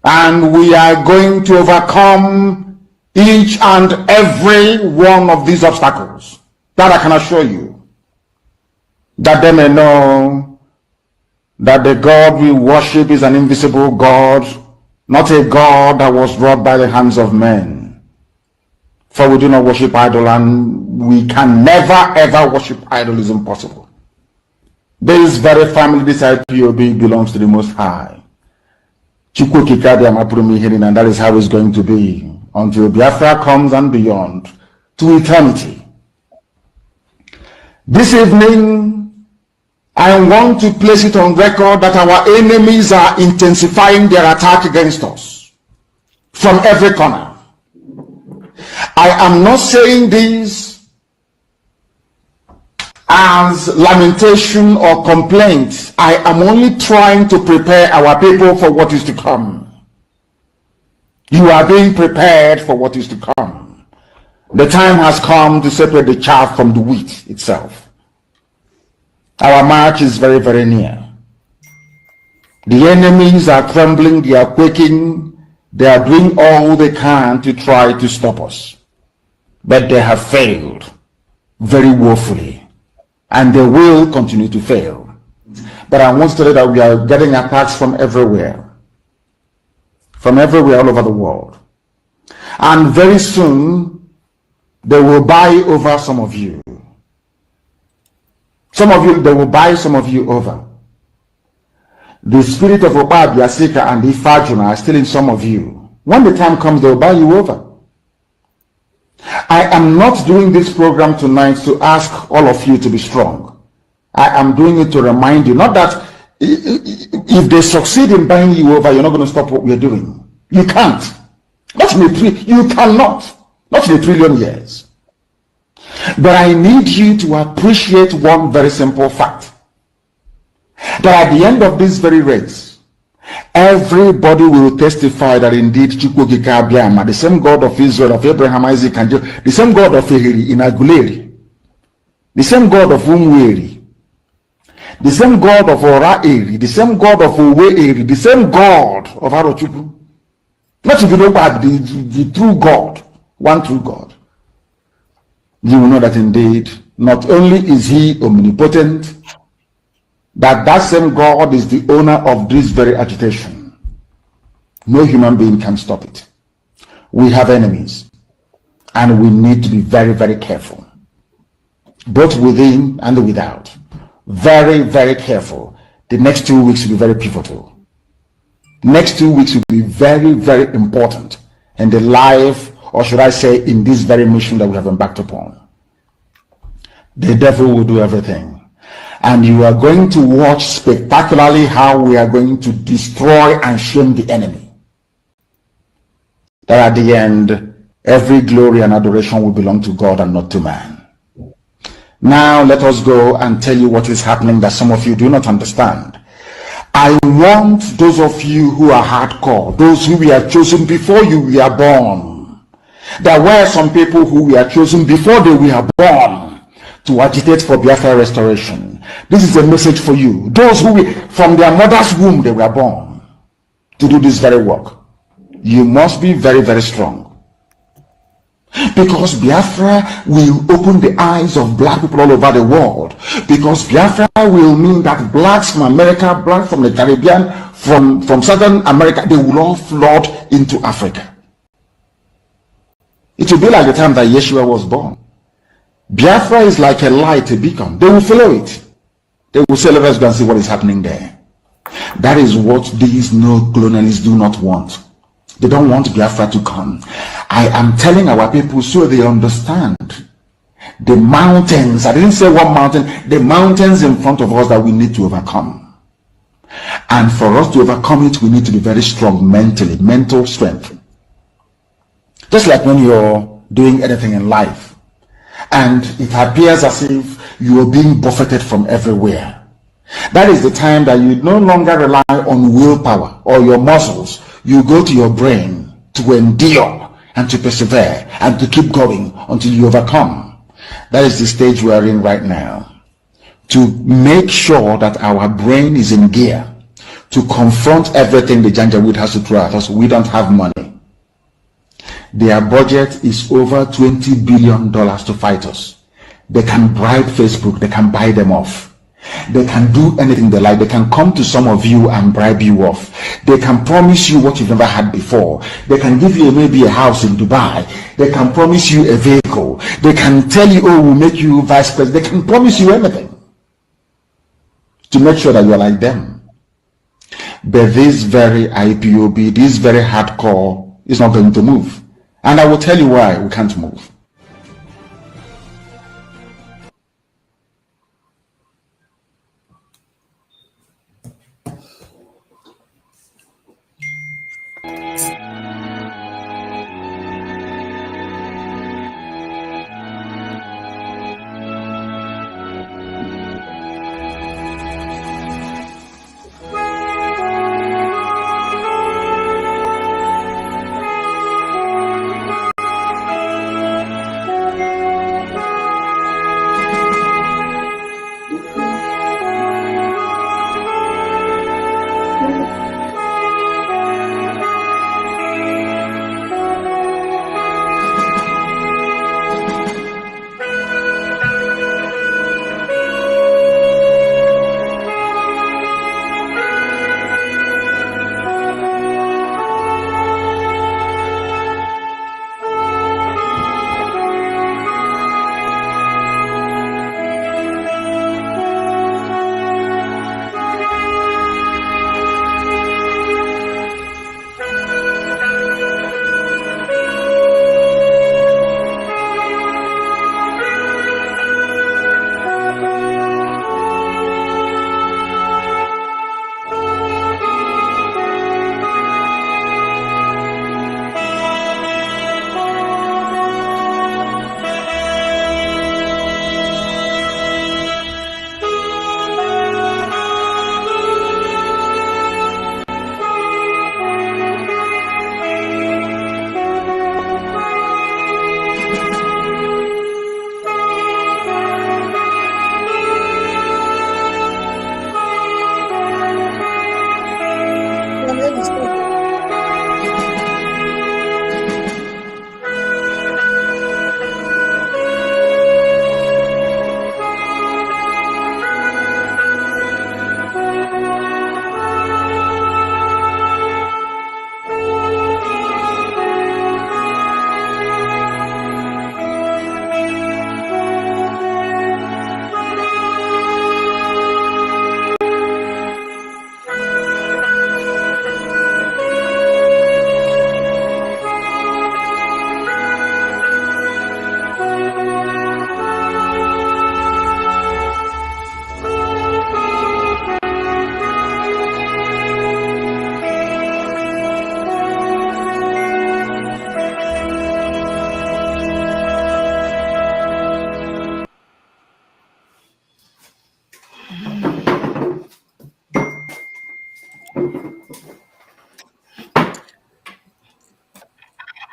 And we are going to overcome each and every one of these obstacles. That I can assure you. That they may know that the God we worship is an invisible God, not a God that was wrought by the hands of men. For we do not worship idol, and we can never ever worship idol. Is impossible. This very family, this IPOB, belongs to the Most High. And that is how it's going to be until Biafra comes and beyond to eternity. This evening, I want to place it on record that our enemies are intensifying their attack against us from every corner. I am not saying this as lamentation or complaint. I am only trying to prepare our people for what is to come. You are being prepared for what is to come. The time has come to separate the chaff from the wheat itself. Our march is very, very near. The enemies are trembling, they are quaking, they are doing all they can to try to stop us. But they have failed very woefully. And they will continue to fail. But I want to tell you that we are getting attacks from everywhere. From everywhere all over the world. And very soon, they will buy over some of you. Some of you, they will buy some of you over. The spirit of Biasika and Ifajuna are still in some of you. When the time comes, they will buy you over. I am not doing this program tonight to ask all of you to be strong. I am doing it to remind you, not that if they succeed in buying you over, you're not going to stop what we're doing. You can't. Not in you cannot. Not in a trillion years. But I need you to appreciate one very simple fact. That at the end of this very race, everybody will testify that indeed the same God of Israel, of Abraham, Isaac, and Jacob, the same God of Ehiri in Aguleri, the same God of Umweri, the same God of Ora-Eri, the same God of Uwe-Eri, the same God of Arochukwu, not if you know about the true God, one true God. You will know that indeed, not only is he omnipotent, that same God is the owner of this very agitation. No human being can stop it. We have enemies, and we need to be very, very careful, both within and without. Very, very careful. The next 2 weeks will be very pivotal. Next 2 weeks will be very, very important in the life, or should I say, in this very mission that we have embarked upon. The devil will do everything. And you are going to watch spectacularly how we are going to destroy and shame the enemy. That at the end, every glory and adoration will belong to God and not to man. Now let us go and tell you what is happening that some of you do not understand. I want those of you who are hardcore, those who were chosen before you were born. There were some people who were chosen before they were born to agitate for Biafra restoration. This is a message for you. Those who from their mother's womb they were born to do this very work. You must be very, very strong. Because Biafra will open the eyes of black people all over the world. Because Biafra will mean that blacks from America, blacks from the Caribbean, from Southern America, they will all flood into Africa. It will be like the time that Yeshua was born. Biafra is like a light, a beacon. They will follow it. They will say, let us go and see what is happening there. That is what these neo-colonialists do not want. They don't want Biafra to come. I am telling our people so they understand the mountains. I didn't say one mountain. The mountains in front of us that we need to overcome. And for us to overcome it, we need to be very strong mentally, mental strength. Just like when you're doing anything in life, and it appears as if you are being buffeted from everywhere. That is the time that you no longer rely on willpower or your muscles. You go to your brain to endure and to persevere and to keep going until you overcome. That is the stage we are in right now. To make sure that our brain is in gear, to confront everything the Janjaweed has to throw at us. We don't have money. Their budget is over $20 billion to fight us. They can bribe Facebook. They can buy them off. They can do anything they like. They can come to some of you and bribe you off. They can promise you what you've never had before. They can give you maybe a house in Dubai. They can promise you a vehicle. They can tell you, oh, we'll make you vice president. They can promise you anything to make sure that you're like them. But this very IPOB, this very hardcore is not going to move. And I will tell you why we can't move.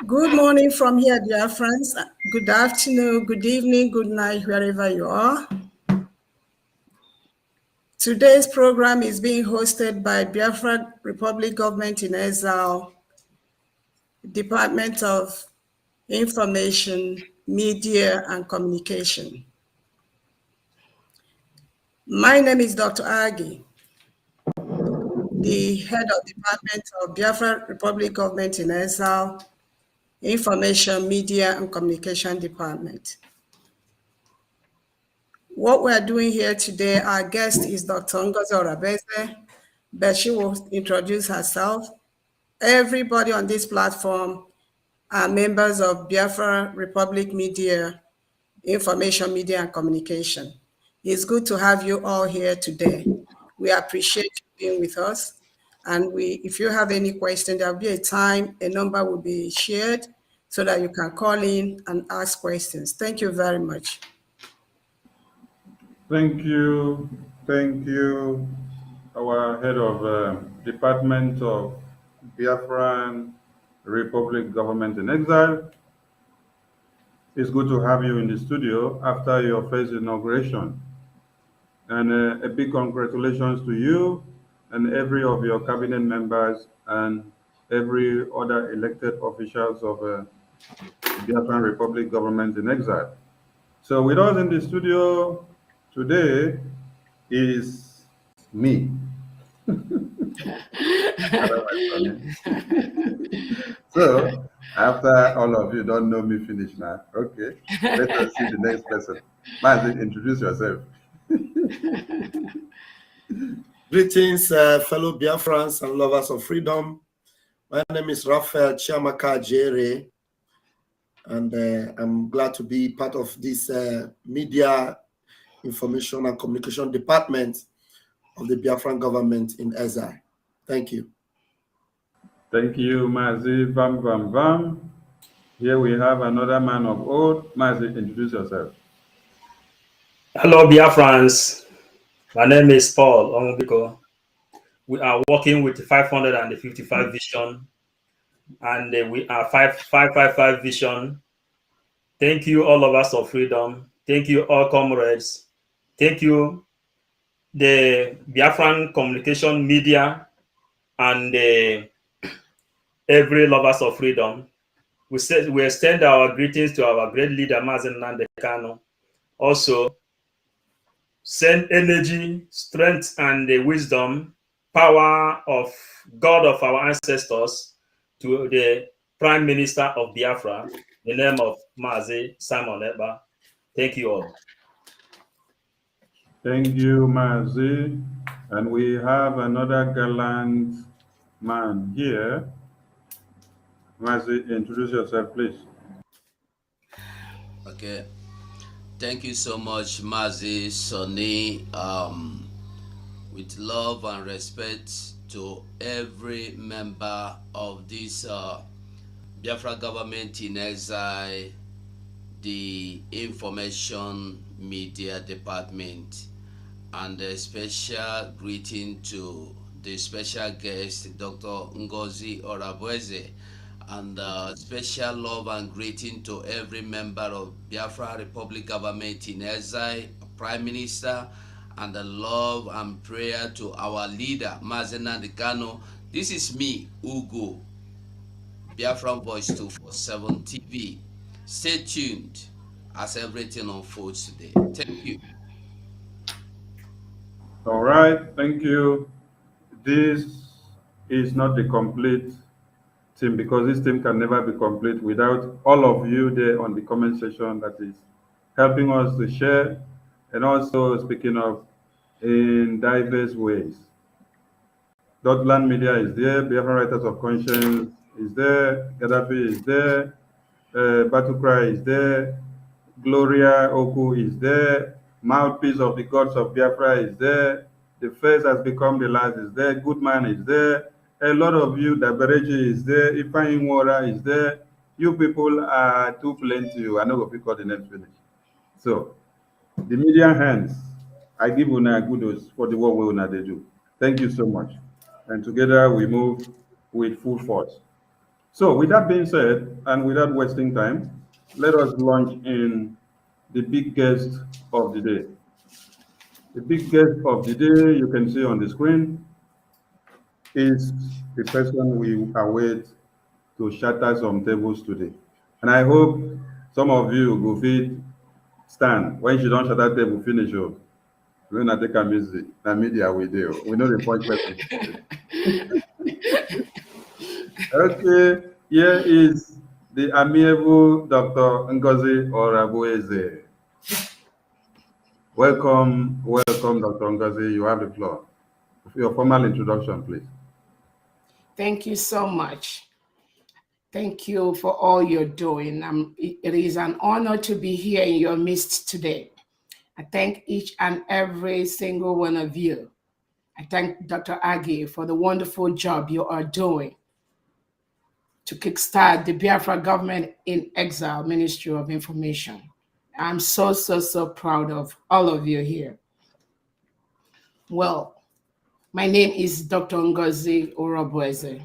Good morning from here, dear friends. Good afternoon, good evening, good night, wherever you are. Today's program is being hosted by Biafra Republic Government in Exile, Department of Information, Media, and Communication. My name is Dr. Agi, the head of Department of Biafra Republic Government in Exile, Information, Media, and Communication Department. What we are doing here today, our guest is Dr. Ngozi Orabueze, but she will introduce herself. Everybody on this platform are members of Biafra Republic Media, Information, Media, and Communication. It's good to have you all here today. We appreciate you being with us. And if you have any questions, there'll be a number will be shared so that you can call in and ask questions. Thank you very much. Thank you. Thank you, our head of Department of Biafran Republic Government in Exile. It's good to have you in the studio after your first inauguration. And a big congratulations to you and every of your cabinet members and every other elected officials of the Biafran Republic government in exile. So with us in the studio today is me. So after all of you don't know me finish now, okay, let us see the next person. Mazi, introduce yourself. Greetings, fellow Biafrans and lovers of freedom. My name is Raphael Chiamaka Jere, and I'm glad to be part of this media information and communication department of the Biafran government in exile. Thank you. Thank you, Mazi. Vam, vam, vam. Here we have another man of old. Mazi, introduce yourself. Hello, Biafrans. My name is Paul Onwubiko. We are working with 555 vision, and we are 555 vision. Thank you, all of us of freedom. Thank you, all comrades. Thank you, the Biafran communication media, and every lovers of freedom. We extend our greetings to our great leader, Nnamdi Kanu. Also, send energy, strength, and the wisdom, power of God of our ancestors to the Prime Minister of Biafra, in the name of Mazi Simon Eba. Thank you all. Thank you, Mazi. And we have another gallant man here. Mazi, introduce yourself, please. Okay. Thank you so much, Mazi Sonny. With love and respect to every member of this Biafra government in exile, the information media department, and a special greeting to the special guest, Dr. Ngozi Orabueze, and special love and greeting to every member of Biafra Republic government in exile, Prime Minister, and the love and prayer to our leader, Nnamdi Kanu. This is me, Ugo, Biafran Voice 247 TV. Stay tuned as everything unfolds today. Thank you. All right, thank you. This is not the complete team, because this team can never be complete without all of you there on the comment section that is helping us to share, and also speaking of in diverse ways. Dotland Media is there, Biafran Writers of Conscience is there, Gaddafi is there, Battle Cry is there, Gloria Oku is there, Mouthpiece of the Gods of Biafra is there, The First Has Become the Last is there, Goodman is there, a lot of you, Dabereji is there, Ifeanyi Nwora is there. You people are too plenty. I know if you got the next finish. So, the media hands, I give una kudos for the work we una they do. Thank you so much. And together we move with full force. So, with that being said, and without wasting time, let us launch in the big guest of the day. The big guest of the day, you can see on the screen, is the person we await to shatter some tables today. And I hope some of you go fit stand when she don't shatter table finish. We're not take a music, the media we do. We know the point person. Okay, here is the amiable Dr. Ngozi Orabueze. Welcome, Dr. Ngozi. You have the floor. For your formal introduction, please. Thank you so much. Thank you for all you're doing. It is an honor to be here in your midst today. I thank each and every single one of you. I thank Dr. Agi for the wonderful job you are doing to kickstart the Biafra Government in Exile Ministry of Information. I'm so proud of all of you here. Well, my name is Dr. Ngozi Orabueze.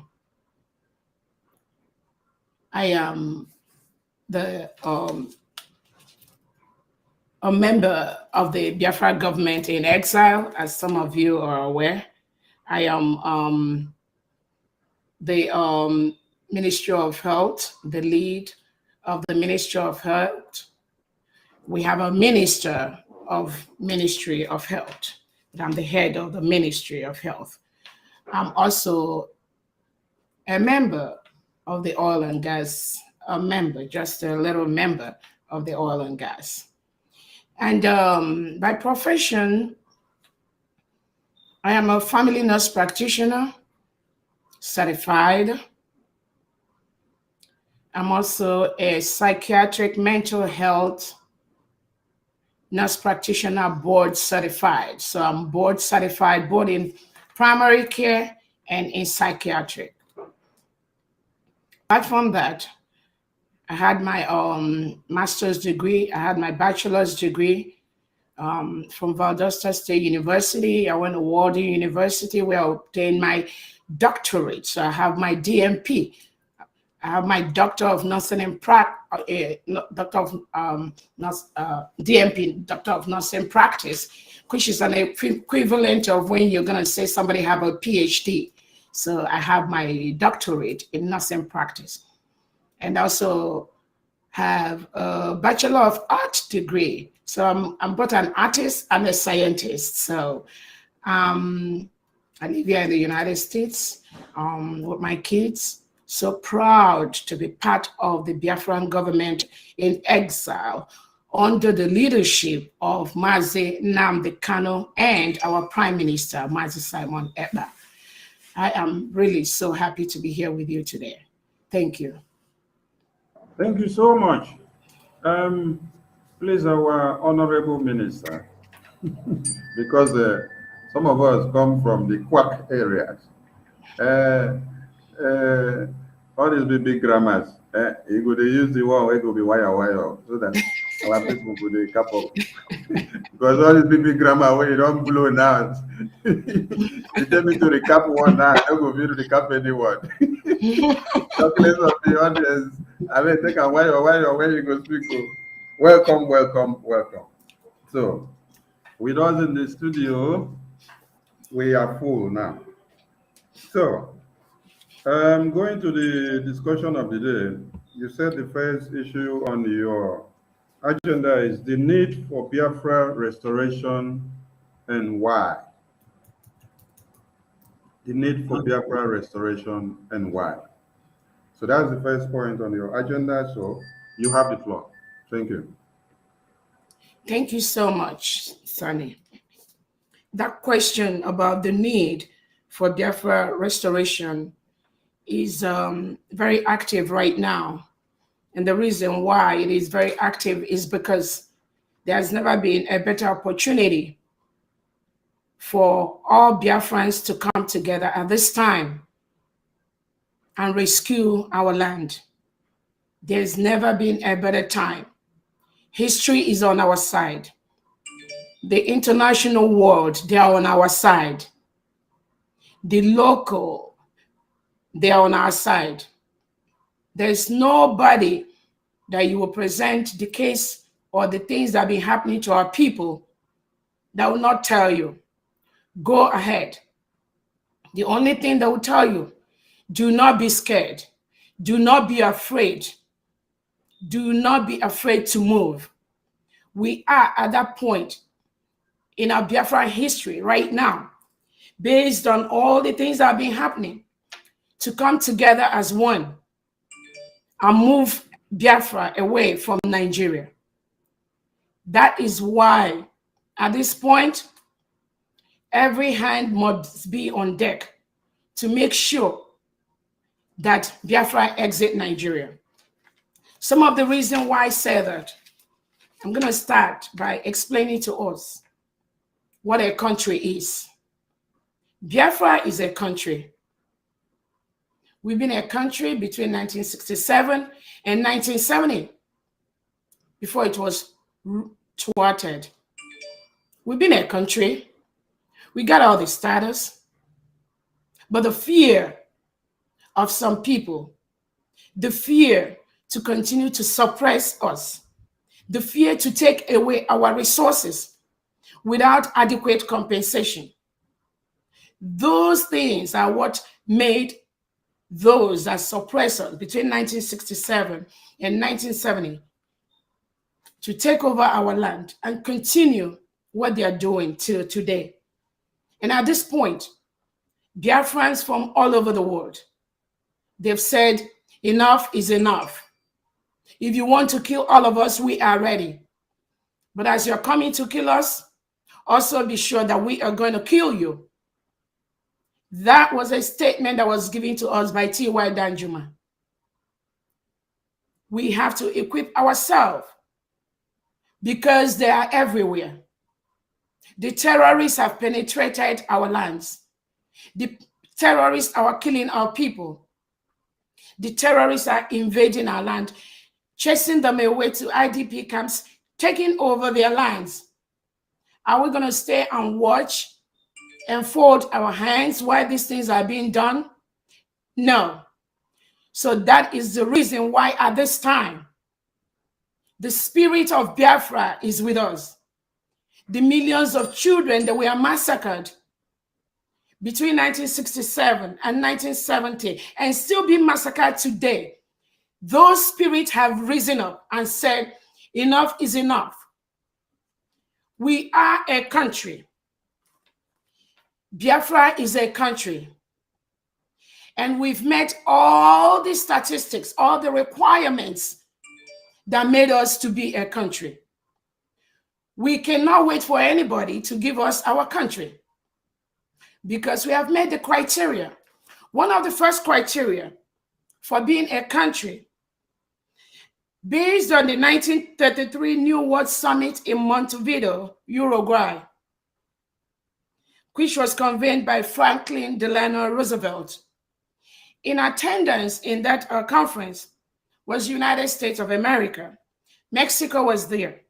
I am a member of the Biafra government in exile, as some of you are aware. I am the Ministry of Health, the lead of the Ministry of Health. We have a Minister of Ministry of Health. I'm the head of the Ministry of Health. I'm also a member of the oil and gas, a member, just a little member of the oil and gas. And by profession, I am a family nurse practitioner, certified. I'm also a psychiatric mental health nurse practitioner board certified. So I'm board certified both in primary care and in psychiatric. Apart from that, I had my master's degree. I had my bachelor's degree from Valdosta State University. I went to Walden University where I obtained my doctorate. So I have my DMP. I have my Doctor of Nursing in DMP, Doctor of Nursing Practice, which is an equivalent of when you're going to say somebody have a PhD. So I have my doctorate in nursing practice, and also have a Bachelor of Arts degree. So I'm both an artist and a scientist. So I live here in the United States with my kids. So proud to be part of the Biafran government in exile under the leadership of Mazi Nnamdi Kanu and our Prime Minister, Mazi Simon Ekpa. I am really so happy to be here with you today. Thank you. Thank you so much. Please, our Honorable Minister, because some of us come from the quack areas. All these big grammars, you could use the one where it could be wire, so that our people could cap up. Because all these big grammar where you don't blow now, you tell me to recap one now, I don't go to recap anyone. Talkless of the audience, I mean, take a while, where you go speak. Welcome, welcome, welcome. So, with us in the studio, we are full now. So, going to the discussion of the day, you said the first issue on your agenda is the need for Biafra restoration and why. The need for Biafra restoration and why. So that's the first point on your agenda. So you have the floor. Thank you. Thank you so much, Sunny. That question about the need for Biafra restoration is very active right now. And the reason why it is very active is because there's never been a better opportunity for all Biafrans to come together at this time and rescue our land. There's never been a better time. History is on our side. The international world, they are on our side. The local, they are on our side. There's nobody that you will present the case or the things that have been happening to our people that will not tell you, go ahead. The only thing that will tell you, do not be scared. Do not be afraid. Do not be afraid to move. We are at that point in our Biafra history right now, based on all the things that have been happening, to come together as one and move Biafra away from Nigeria. That is why, at this point, every hand must be on deck to make sure that Biafra exit Nigeria. Some of the reason why I say that, I'm going to start by explaining to us what a country is. Biafra is a country. We've been a country between 1967 and 1970, before it was thwarted. We've been a country. We got all the status, but the fear of some people, the fear to continue to suppress us, the fear to take away our resources without adequate compensation, Those things are what made those as suppressors between 1967 and 1970 to take over our land and continue what they are doing till today. And at this point, Biafrans from all over the world, they've said, enough is enough. If you want to kill all of us, we are ready. But as you're coming to kill us, also be sure that we are going to kill you. That was a statement that was given to us by T.Y. Danjuma. We have to equip ourselves because they are everywhere. The terrorists have penetrated our lands. The terrorists are killing our people. The terrorists are invading our land, chasing them away to IDP camps, taking over their lands. Are we going to stay and watch and fold our hands while these things are being done? No. So that is the reason why at this time, the spirit of Biafra is with us. The millions of children that were massacred between 1967 and 1970 and still being massacred today, those spirits have risen up and said, enough is enough. We are a country. Biafra is a country. And we've met all the statistics, all the requirements that made us to be a country. We cannot wait for anybody to give us our country because we have made the criteria. One of the first criteria for being a country, based on the 1933 New World Summit in Montevideo, Uruguay, which was convened by Franklin Delano Roosevelt. In attendance in that conference was United States of America. Mexico was there,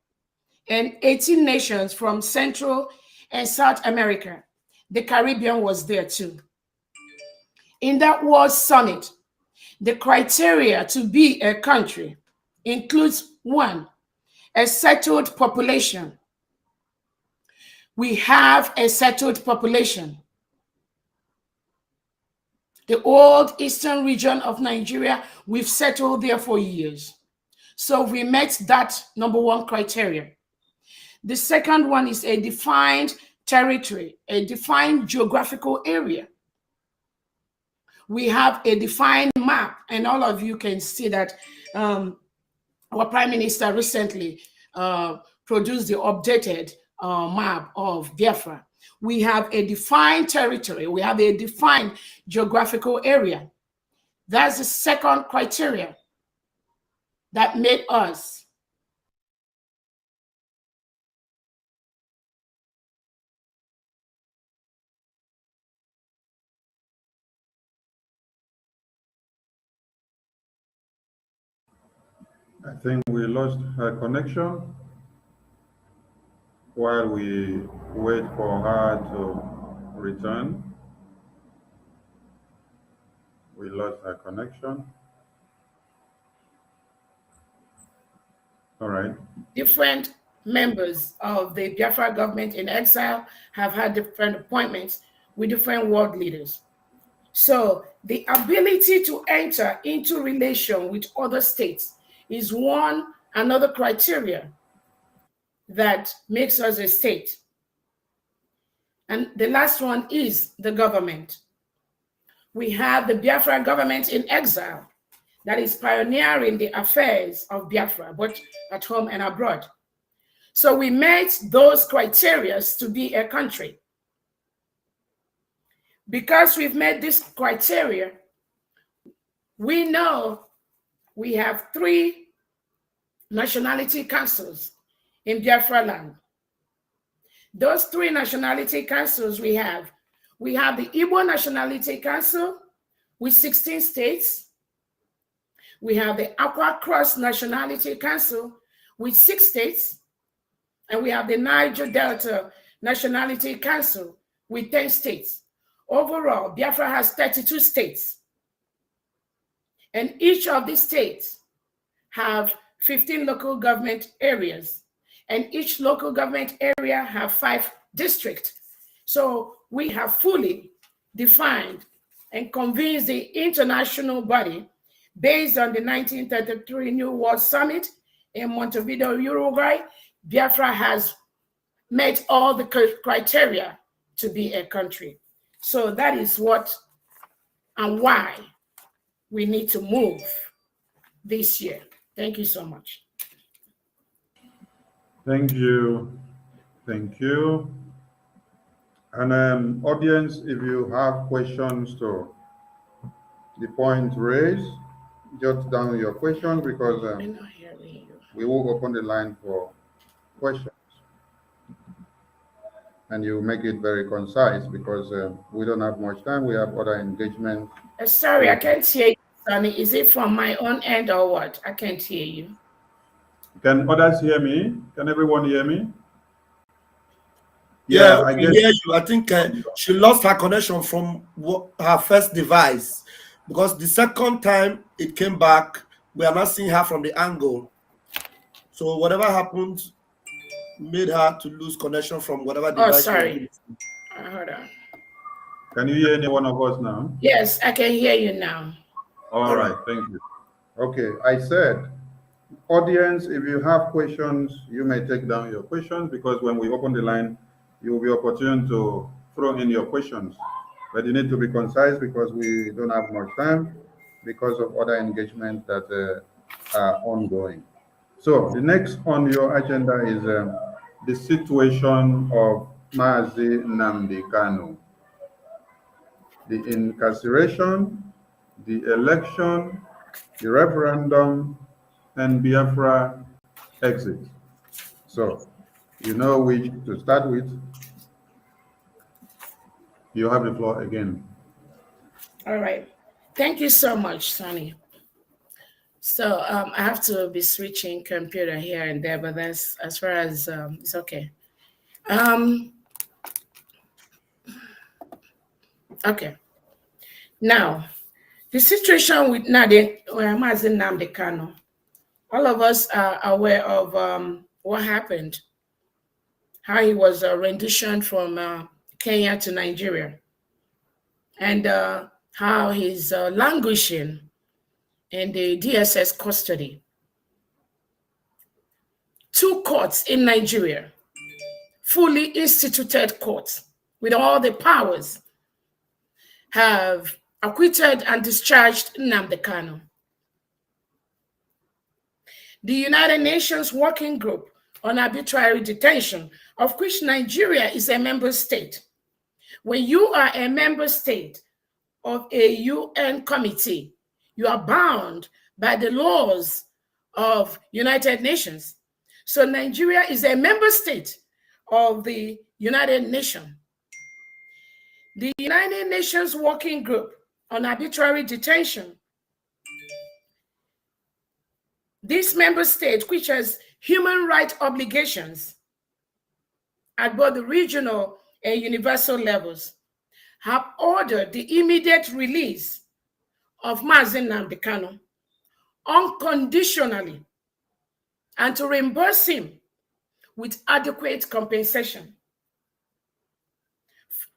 and 18 nations from Central and South America. The Caribbean was there too. In that World Summit, the criteria to be a country includes 1, a settled population. We have a settled population. The old eastern region of Nigeria, we've settled there for years. So we met that number 1 criteria. The second one is a defined territory, a defined geographical area. We have a defined map, and all of you can see that our Prime Minister recently produced the updated map of Biafra. We have a defined territory. We have a defined geographical area. That's the second criteria that made us. I think we lost her connection. While we wait for her to return, we lost her connection. All right. Different members of the Biafra government in exile have had different appointments with different world leaders. So the ability to enter into relation with other states is another criteria that makes us a state. And the last one is the government. We have the Biafra government in exile that is pioneering the affairs of Biafra, both at home and abroad. So we met those criteria to be a country. Because we've met this criteria, we know we have 3 nationality councils in Biafra land. Those 3 nationality councils we have the Igbo Nationality Council with 16 states. We have the Aqua Cross Nationality Council with 6 states. And we have the Niger Delta Nationality Council with 10 states. Overall, Biafra has 32 states. And each of these states have 15 local government areas. And each local government area have 5 districts. So we have fully defined and convenes the international body based on the 1933 New World Summit in Montevideo, Uruguay. Biafra has met all the criteria to be a country. So that is what and why we need to move this year. Thank you so much. Thank you. Thank you. And audience, if you have questions to the point raised, jot down your questions because we will open the line for questions. And you make it very concise because we don't have much time. We have other engagements. Sorry, I can't hear you, Sonny. Is it from my own end or what? I can't hear you. Can others hear me? Can everyone hear me? Yeah, I can hear you. I think she lost her connection from her first device because the second time it came back, we are not seeing her from the angle. So whatever happened made her to lose connection from whatever device. Oh, sorry. Hold on. Can you hear any one of us now? Yes, I can hear you now. All right, thank you. Okay, I said, audience, if you have questions, you may take down your questions because when we open the line, you will be opportune to throw in your questions. But you need to be concise because we don't have much time because of other engagements that are ongoing. So the next on your agenda is the situation of Mazi Nnamdi Kanu, the incarceration, the election, the referendum, and Biafra exit. So you know which to start with. You have the floor again. All right. Thank you so much, Sonny. So I have to be switching computer here and there, but that's as far as it's okay. Okay. Now, the situation with Nnamdi Kanu, all of us are aware of what happened, how he was renditioned from Kenya to Nigeria, and how he's languishing in the DSS custody. 2 courts in Nigeria, fully instituted courts with all the powers, have acquitted and discharged Nnamdi Kanu. The United Nations Working Group on Arbitrary Detention, of which Nigeria is a member state. When you are a member state of a UN committee, you are bound by the laws of United Nations. So Nigeria is a member state of the United Nations. The United Nations Working Group on Arbitrary Detention, this member state, which has human rights obligations at both the regional and universal levels, have ordered the immediate release of Mazi Nnamdi Kanu unconditionally and to reimburse him with adequate compensation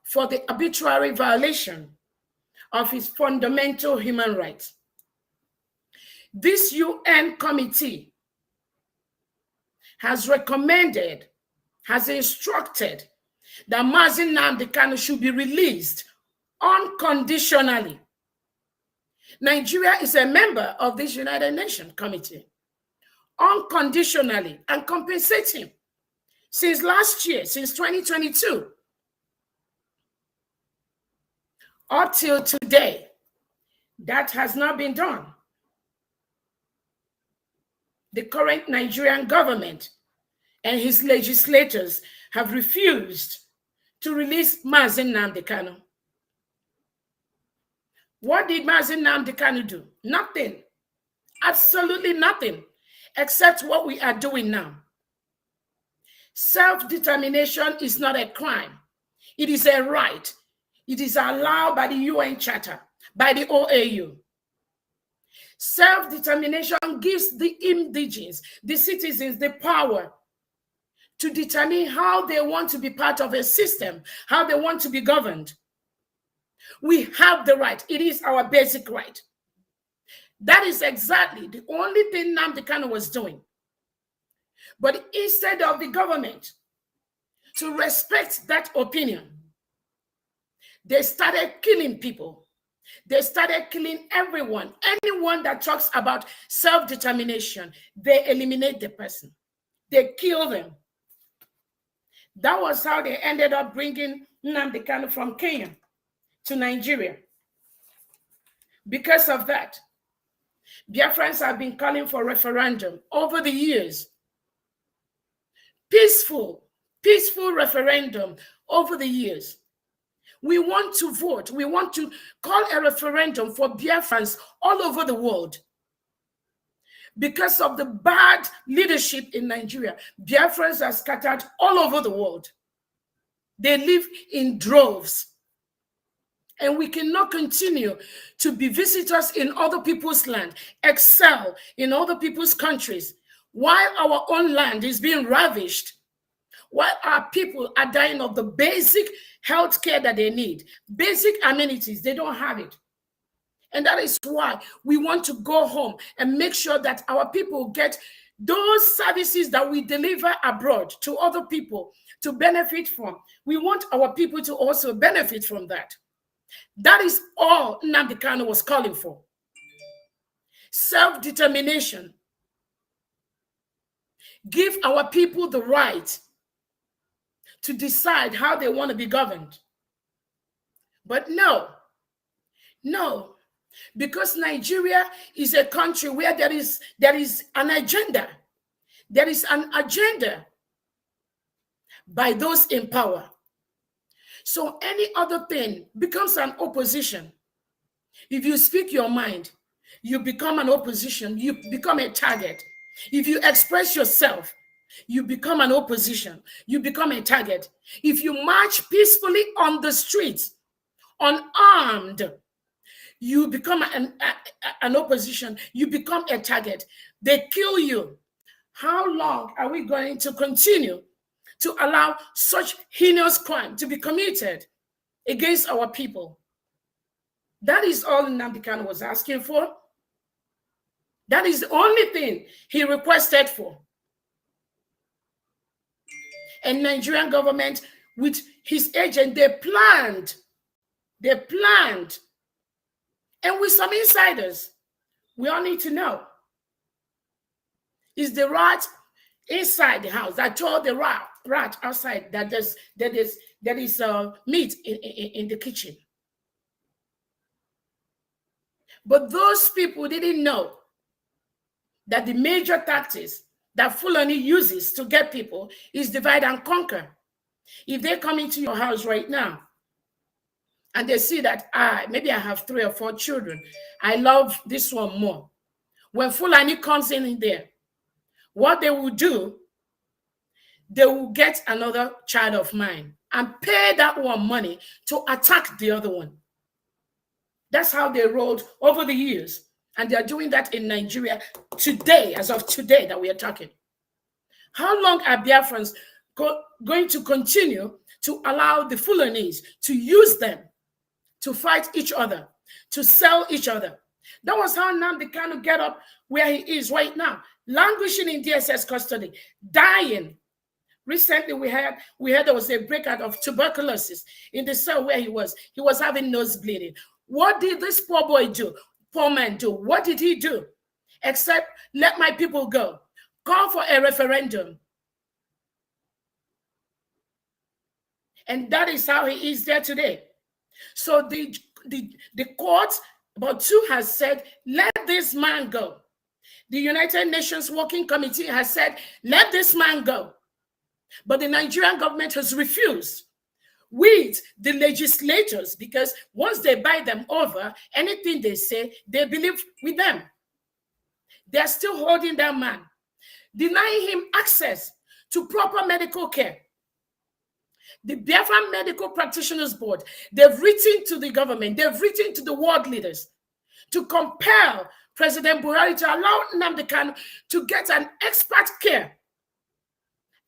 for the arbitrary violation of his fundamental human rights. This UN committee has recommended, has instructed that Mazi Nnamdi Kanu should be released unconditionally. Nigeria is a member of this United Nations committee. Unconditionally, and compensate him. Since last year, since 2022, up till today, that has not been done. The current Nigerian government and his legislators have refused to release Mazi Nnamdi Kanu. What did Mazi Nnamdi Kanu do? Nothing. Absolutely nothing, except what we are doing now. Self-determination is not a crime. It is a right. It is allowed by the UN Charter, by the OAU. Self-determination gives the indigenous, the citizens, the power to determine how they want to be part of a system, how they want to be governed. We have the right. It is our basic right. That is exactly the only thing Nnamdi Kanu was doing. But instead of the government to respect that opinion, they started killing people. They started killing everyone. Anyone that talks about self-determination, they eliminate the person. They kill them. That was how they ended up bringing Nnamdi Kanu from Kenya to Nigeria. Because of that, Biafrans have been calling for referendum over the years. Peaceful referendum over the years. We want to vote. We want to call a referendum for Biafrans all over the world. Because of the bad leadership in Nigeria, Biafrans are scattered all over the world. They live in droves. And we cannot continue to be visitors in other people's land, excel in other people's countries, while our own land is being ravished, while our people are dying of the basic health care that they need, basic amenities, they don't have it. And that is why we want to go home and make sure that our people get those services that we deliver abroad to other people to benefit from. We want our people to also benefit from that. That is all Nnamdi Kanu was calling for. Self-determination. Give our people the right to decide how they want to be governed. But no, because Nigeria is a country where there is an agenda. There is an agenda by those in power. So any other thing becomes an opposition. If you speak your mind, you become an opposition. You become a target. If you express yourself, you become an opposition. You become a target. If you march peacefully on the streets, unarmed, you become an opposition. You become a target. They kill you. How long are we going to continue to allow such heinous crime to be committed against our people? That is all Nnamdi Kanu was asking for. That is the only thing he requested for. And Nigerian government, with his agent, they planned. And with some insiders, we all need to know. Is the rat inside the house that told the rat outside that there is meat in the kitchen? But those people didn't know that the major tactics that Fulani uses to get people is divide and conquer. If they come into your house right now and they see that maybe I have 3 or 4 children, I love this one more. When Fulani comes in there, what they will do, they will get another child of mine and pay that one money to attack the other one. That's how they rolled over the years. And they're doing that in Nigeria today, as of today that we are talking. How long are Biafrans going to continue to allow the Fulanis to use them to fight each other, to sell each other? That was how Nnamdi Kanu get up where he is right now, languishing in DSS custody, dying. Recently, we heard there was a breakout of tuberculosis in the cell where he was. He was having nose bleeding. What did this poor boy do? Poor man do? What did he do? Except let my people go. Call for a referendum. And that is how he is there today. So the court, about 2 has said, let this man go. The United Nations Working Committee has said, let this man go. But the Nigerian government has refused with the legislators, because once they buy them over, anything they say, they believe with them. They're still holding that man, denying him access to proper medical care. The Biafra Medical Practitioners Board, they've written to the government, they've written to the world leaders to compel President Buhari to allow Nnamdi Kanu to get an expert care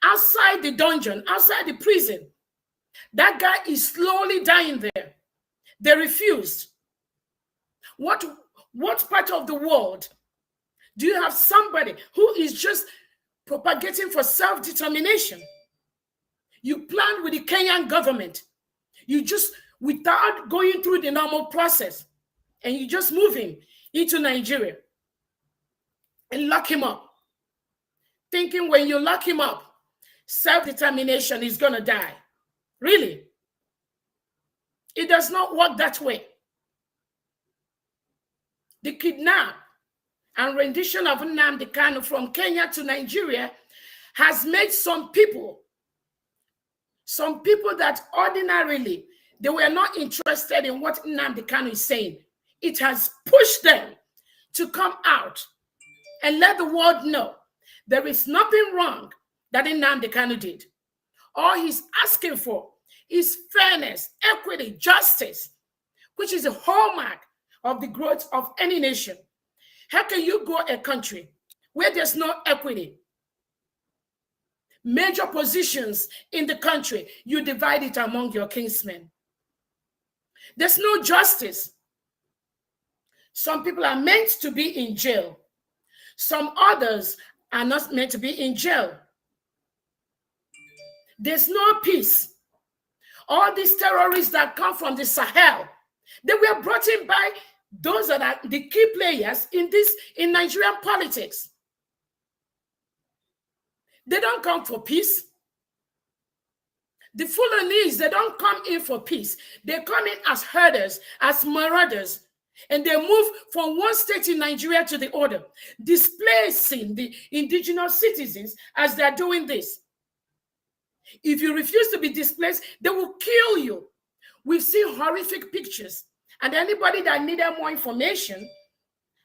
outside the dungeon, outside the prison. That guy is slowly dying there. They refused. What part of the world do you have somebody who is just propagating for self-determination? You plan with the Kenyan government. You just, without going through the normal process, and you just move him into Nigeria and lock him up, thinking when you lock him up, self-determination is going to die. Really? It does not work that way. The kidnap and rendition of Nnamdi Kanu from Kenya to Nigeria has made some people that ordinarily they were not interested in what Nnamdi Kanu is saying. It has pushed them to come out and let the world know there is nothing wrong that Nnamdi Kanu did. All he's asking for is fairness, equity, justice, which is a hallmark of the growth of any nation. How can you go a country where there's no equity? Major positions in the country, you divide it among your kinsmen. There's no justice. Some people are meant to be in jail. Some others are not meant to be in jail. There's no peace. All these terrorists that come from the Sahel, they were brought in by those that are the key players in Nigerian politics. They don't come for peace. The Fulani, they don't come in for peace. They come in as herders, as marauders, and they move from one state in Nigeria to the other, displacing the indigenous citizens as they're doing this. If you refuse to be displaced, they will kill you. We've seen horrific pictures. And anybody that needed more information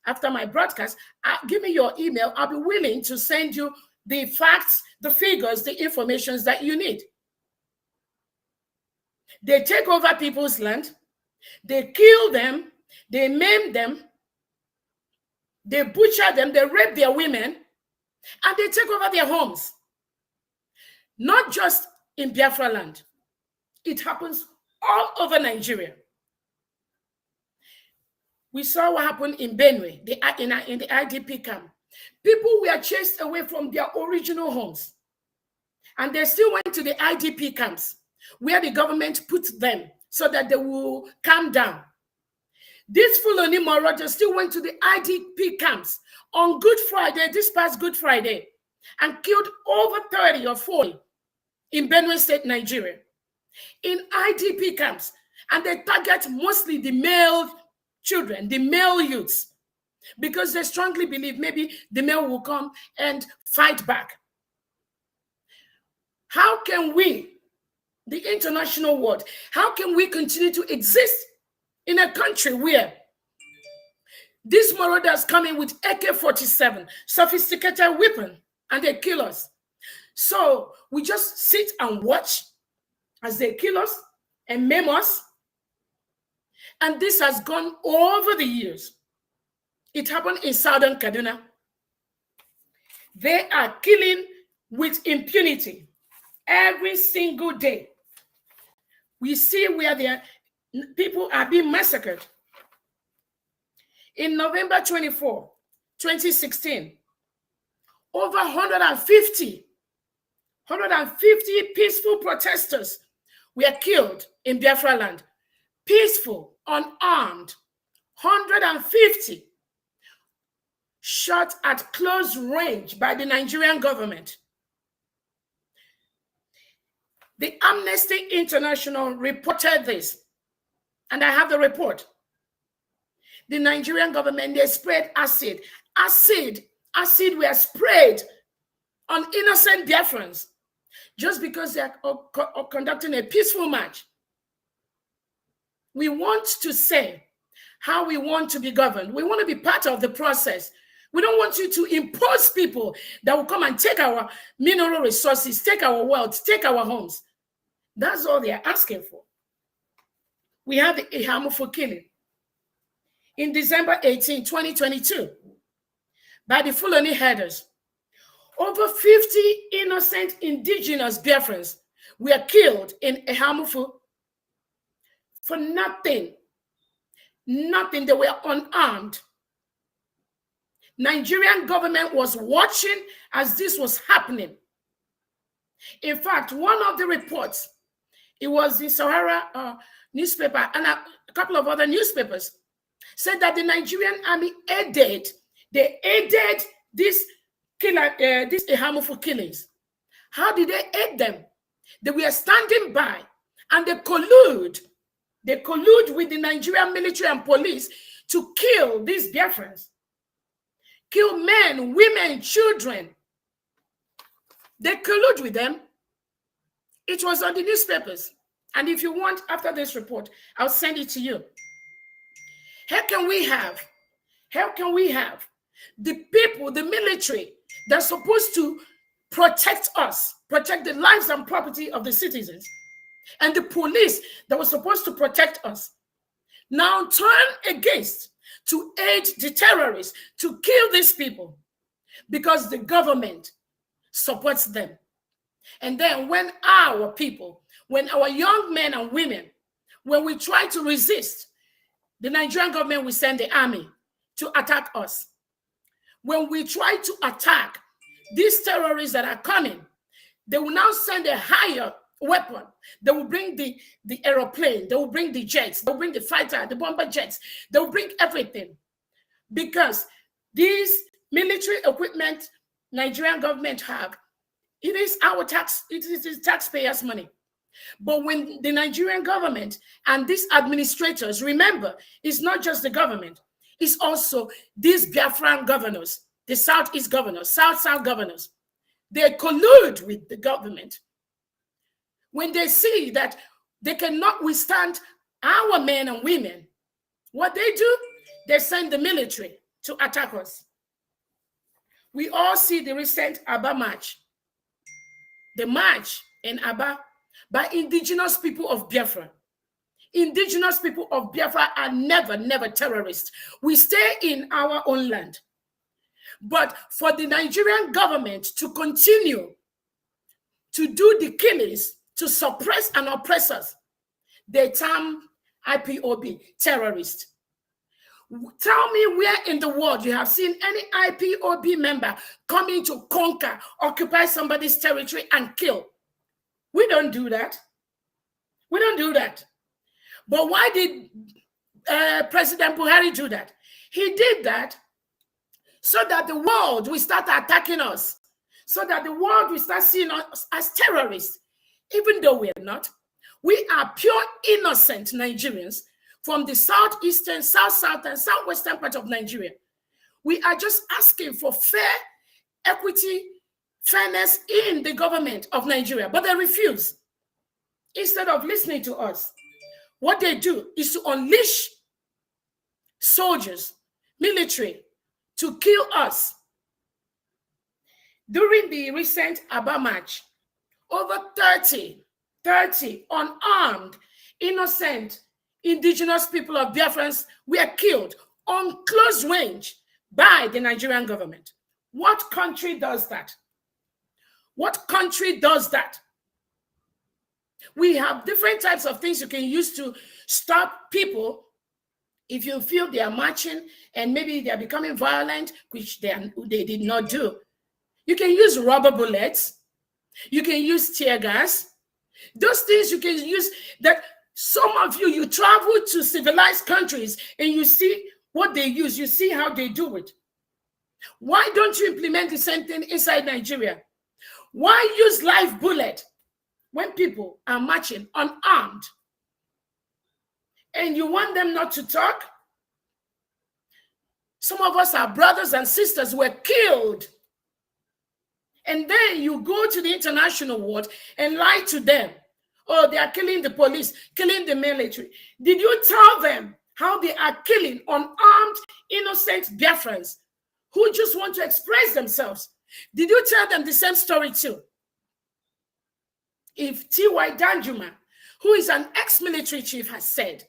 after my broadcast, give me your email. I'll be willing to send you the facts, the figures, the information that you need. They take over people's land. They kill them. They maim them. They butcher them. They rape their women. And they take over their homes. Not just in Biafra land. It happens all over Nigeria. We saw what happened in Benue, in the IDP camp. People were chased away from their original homes. And they still went to the IDP camps where the government put them so that they will calm down. These Fulani marauders still went to the IDP camps on Good Friday, this past Good Friday, and killed over 30 or 40 in Benue State, Nigeria, in IDP camps. And they target mostly the male children, the male youths, because they strongly believe maybe the male will come and fight back. How can we, the international world, how can we continue to exist in a country where these marauders come in with AK-47, sophisticated weapon, and they kill us? So we just sit and watch as they kill us and maim us. And this has gone over the years. It happened in southern Kaduna. They are killing with impunity every single day. We see where their people are being massacred. In November 24, 2016, over 150 peaceful protesters were killed in Biafra land. Peaceful, unarmed, 150 shot at close range by the Nigerian government. The Amnesty International reported this, and I have the report. The Nigerian government, they sprayed acid. Acid were sprayed on innocent Biafrans just because they are conducting a peaceful march. We want to say how we want to be governed. We want to be part of the process. We don't want you to impose people that will come and take our mineral resources, take our wealth, take our homes. That's all they are asking for. We have the Ihamufo killing in December 18, 2022 by the Fulani herders. Over 50 innocent indigenous Biafrans were killed in Ihamufo for nothing Nothing. They were unarmed. Nigerian government was watching as this was happening. In fact, one of the reports, it was the Sahara newspaper and a couple of other newspapers, said that the Nigerian army aided this killer, these harmful killings. How did they aid them? They were standing by and they collude. They collude with the Nigerian military and police to kill these Biafrans. Kill men, women, children. They collude with them. It was on the newspapers. And if you want, after this report, I'll send it to you. How can we have the people, the military, that's supposed to protect us, protect the lives and property of the citizens, and the police that was supposed to protect us, now turn against to aid the terrorists to kill these people because the government supports them? And then when our people, when our young men and women, when we try to resist, the Nigerian government will send the army to attack us. When we try to attack these terrorists that are coming, they will now send a higher weapon. They will bring the aeroplane, they will bring the jets, they will bring the fighter, the bomber jets, they will bring everything. Because these military equipment Nigerian government have, it is our tax, it is taxpayers' money. But when the Nigerian government and these administrators, remember, it's not just the government, it's also these Biafran governors, the Southeast governors, South governors. They collude with the government. When they see that they cannot withstand our men and women, what they do, they send the military to attack us. We all see the recent Aba march. The march in Aba by indigenous people of Biafra. Indigenous people of Biafra are never terrorists. We stay in our own land. But for the Nigerian government to continue to do the killings, to suppress and oppress us, they term IPOB terrorist. Tell me where in the world you have seen any IPOB member coming to conquer, occupy somebody's territory and kill. We don't do that. We don't do that. But why did President Buhari do that? He did that so that the world will start attacking us, so that the world will start seeing us as terrorists, even though we are not. We are pure innocent Nigerians from the southeastern, south, and southwestern part of Nigeria. We are just asking for fair, equity, fairness in the government of Nigeria, but they refuse. Instead of listening to us, what they do is to unleash soldiers, military, to kill us. During the recent Aba march, over 30 unarmed, innocent, indigenous people of Biafrans were killed on close range by the Nigerian government. What country does that? What country does that? We have different types of things you can use to stop people if you feel they are marching and maybe they are becoming violent, which they did not do. You can use rubber bullets. You can use tear gas. Those things you can use. That some of you travel to civilized countries and you see what they use. You see how they do it. Why don't you implement the same thing inside Nigeria? Why use live bullet when people are marching unarmed? And you want them not to talk? Some of us, our brothers and sisters, were killed. And then you go to the international world and lie to them. Oh, they are killing the police, killing the military. Did you tell them how they are killing unarmed, innocent Biafrans who just want to express themselves? Did you tell them the same story too? If T.Y. Danjuma, who is an ex-military chief, has said,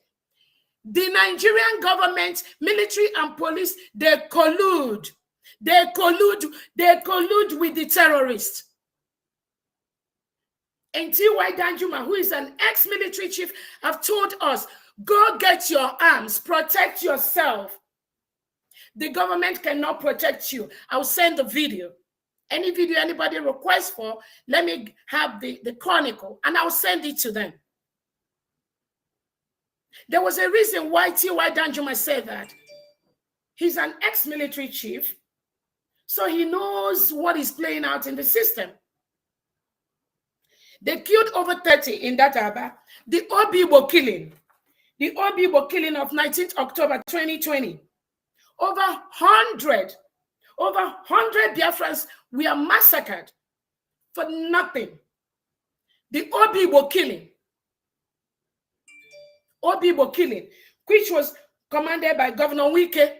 the Nigerian government, military and police, they collude with the terrorists. And T.Y. Danjuma, who is an ex-military chief, have told us, Go get your arms, protect yourself. The government cannot protect you. I'll send the video. Any video anybody requests for, let me have the chronicle and I'll send it to them. There was a reason why T.Y. Danjuma said that. He's an ex-military chief, so he knows what is playing out in the system. They killed over 30 in that Aba. The Obibo killing of 19th October 2020. Over 100 Biafrans were massacred for nothing. The Obibo killing, which was commanded by Governor Wike.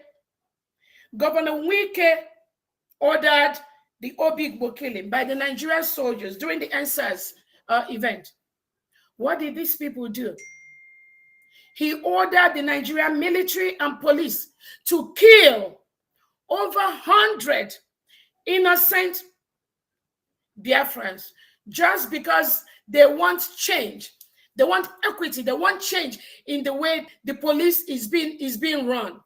Governor Wike ordered the Obibo killing by the Nigerian soldiers during the NCWS event. What did these people do? He ordered the Nigerian military and police to kill over 100 innocent Biafrans just because they want change. They want equity. They want change in the way the police is being run.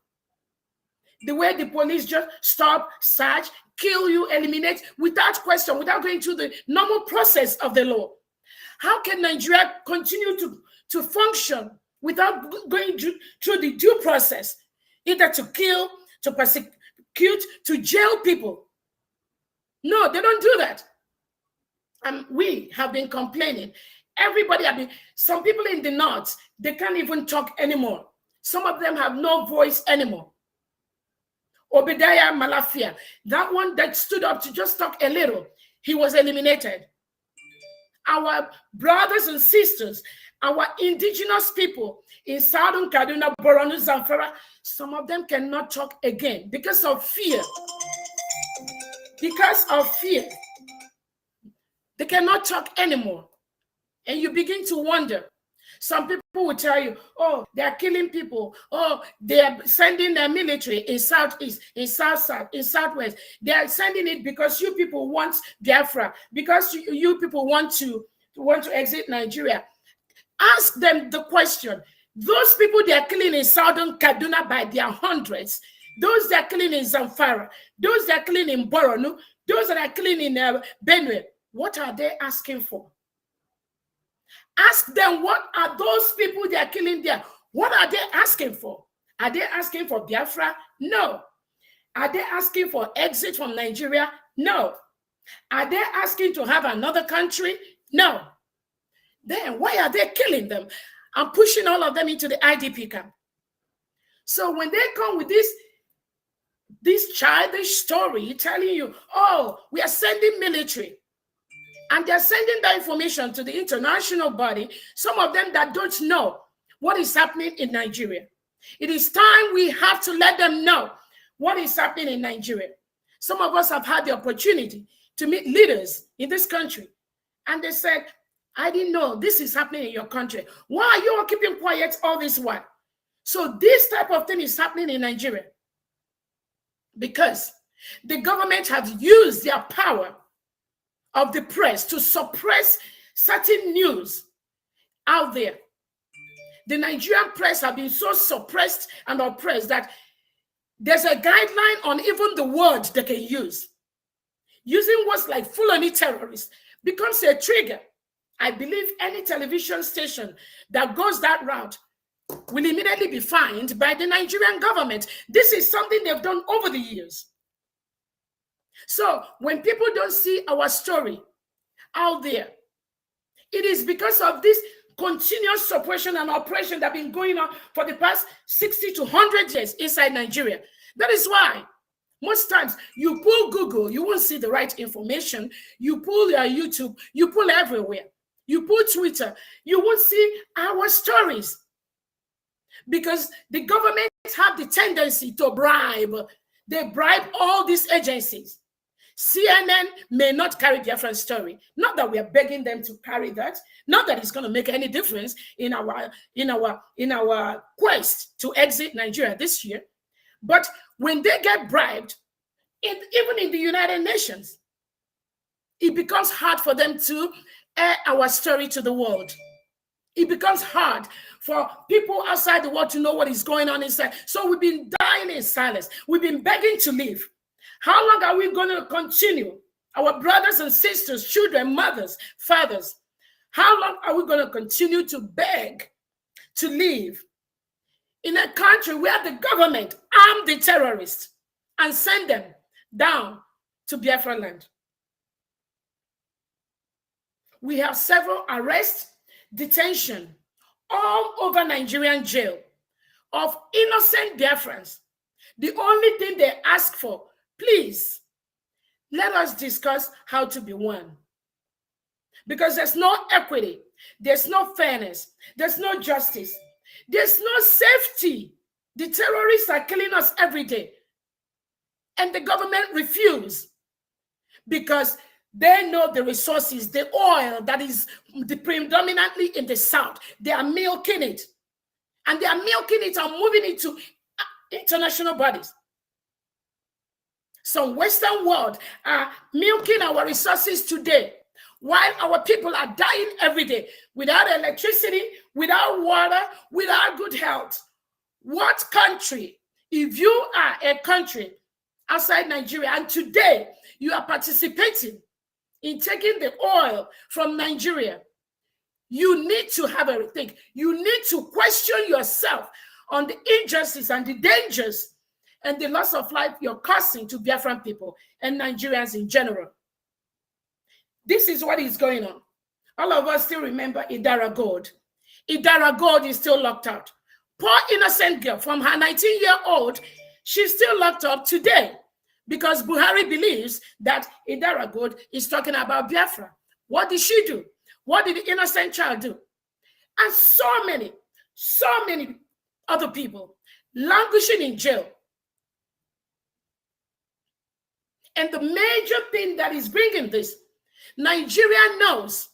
The way the police just stop, search, kill you, eliminate without question, without going through the normal process of the law. How can Nigeria continue to function without going through the due process, either to kill, to persecute, to jail people? No, they don't do that. And we have been complaining. Everybody have been, some people in the north, they can't even talk anymore. Some of them have no voice anymore. Obadiah Malafia, that one that stood up to just talk a little, he was eliminated. Our brothers and sisters, our indigenous people in Southern Kaduna, Borno, Zamfara, some of them cannot talk again because of fear. Because of fear. They cannot talk anymore. And you begin to wonder. Some people will tell you, oh, they are killing people. Oh, they are sending their military in Southeast, in South-South, in Southwest. They are sending it because you people want Biafra, because you people want to exit Nigeria. Ask them the question. Those people they are killing in Southern Kaduna by their hundreds, those that are killing in Zamfara, those that are killing in Borno, those that are killing in Benue, what are they asking for? Ask them, what are those people they are killing there? What are they asking for? Are they asking for Biafra? No. Are they asking for exit from Nigeria? No. Are they asking to have another country? No. Then why are they killing them and pushing all of them into the IDP camp? So when they come with this childish story telling you, oh, we are sending military, and they're sending that information to the international body, some of them that don't know what is happening in Nigeria. It is time we have to let them know what is happening in Nigeria. Some of us have had the opportunity to meet leaders in this country, and they said, I didn't know this is happening in your country. Why are you all keeping quiet all this while? So this type of thing is happening in Nigeria because the government have used their power of the press to suppress certain news out there. The Nigerian press have been so suppressed and oppressed that there's a guideline on even the words they can use. Using words like Fulani terrorists becomes a trigger. I believe any television station that goes that route will immediately be fined by the Nigerian government. This is something they've done over the years. So when people don't see our story out there, it is because of this continuous suppression and oppression that have been going on for the past 60 to 100 years inside Nigeria. That is why most times you pull Google, you won't see the right information. You pull your YouTube, you pull everywhere. You pull Twitter, you won't see our stories. Because the government have the tendency to bribe. They bribe all these agencies. CNN may not carry Biafran story. Not that we are begging them to carry that. Not that it's going to make any difference in our quest to exit Nigeria this year. But when they get bribed, even in the United Nations, it becomes hard for them to air our story to the world. It becomes hard for people outside the world to know what is going on inside. So we've been dying in silence. We've been begging to leave. How long are we going to continue? Our brothers and sisters, children, mothers, fathers, how long are we going to continue to beg to leave in a country where the government armed the terrorists and sent them down to Biafra land? We have several arrests, detention all over Nigerian jail of innocent Biafrans. The only thing they ask for, please, let us discuss how to be one. Because there's no equity, there's no fairness, there's no justice, there's no safety. The terrorists are killing us every day. And the government refuses because they know the resources, the oil that is predominantly in the south. They are milking it. And they are milking it and moving it to international bodies. Some Western world are milking our resources today, while our people are dying every day without electricity, without water, without good health. What country, if you are a country outside Nigeria and today you are participating in taking the oil from Nigeria, you need to have a rethink. You need to question yourself on the injustice and the dangers and the loss of life you're causing to Biafran people and Nigerians in general. This is what is going on. All of us still remember Idara Gold. Idara Gold is still locked out. Poor innocent girl from her 19-year-old, she's still locked up today because Buhari believes that Idara Gold is talking about Biafra. What did she do? What did the innocent child do? And so many other people languishing in jail. And the major thing that is bringing this, Nigeria knows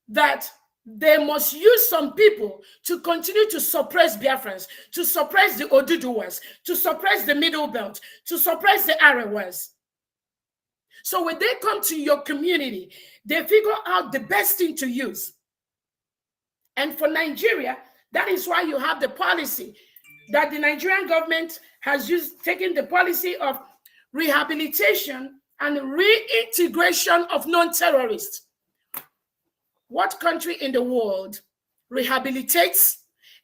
that they must use some people to continue to suppress Biafrans, to suppress the Oduduwas, to suppress the Middle Belt, to suppress the Arewas. So when they come to your community, they figure out the best thing to use. And for Nigeria, that is why you have the policy that the Nigerian government has used, taking the policy of rehabilitation and reintegration of non-terrorists. What country in the world rehabilitates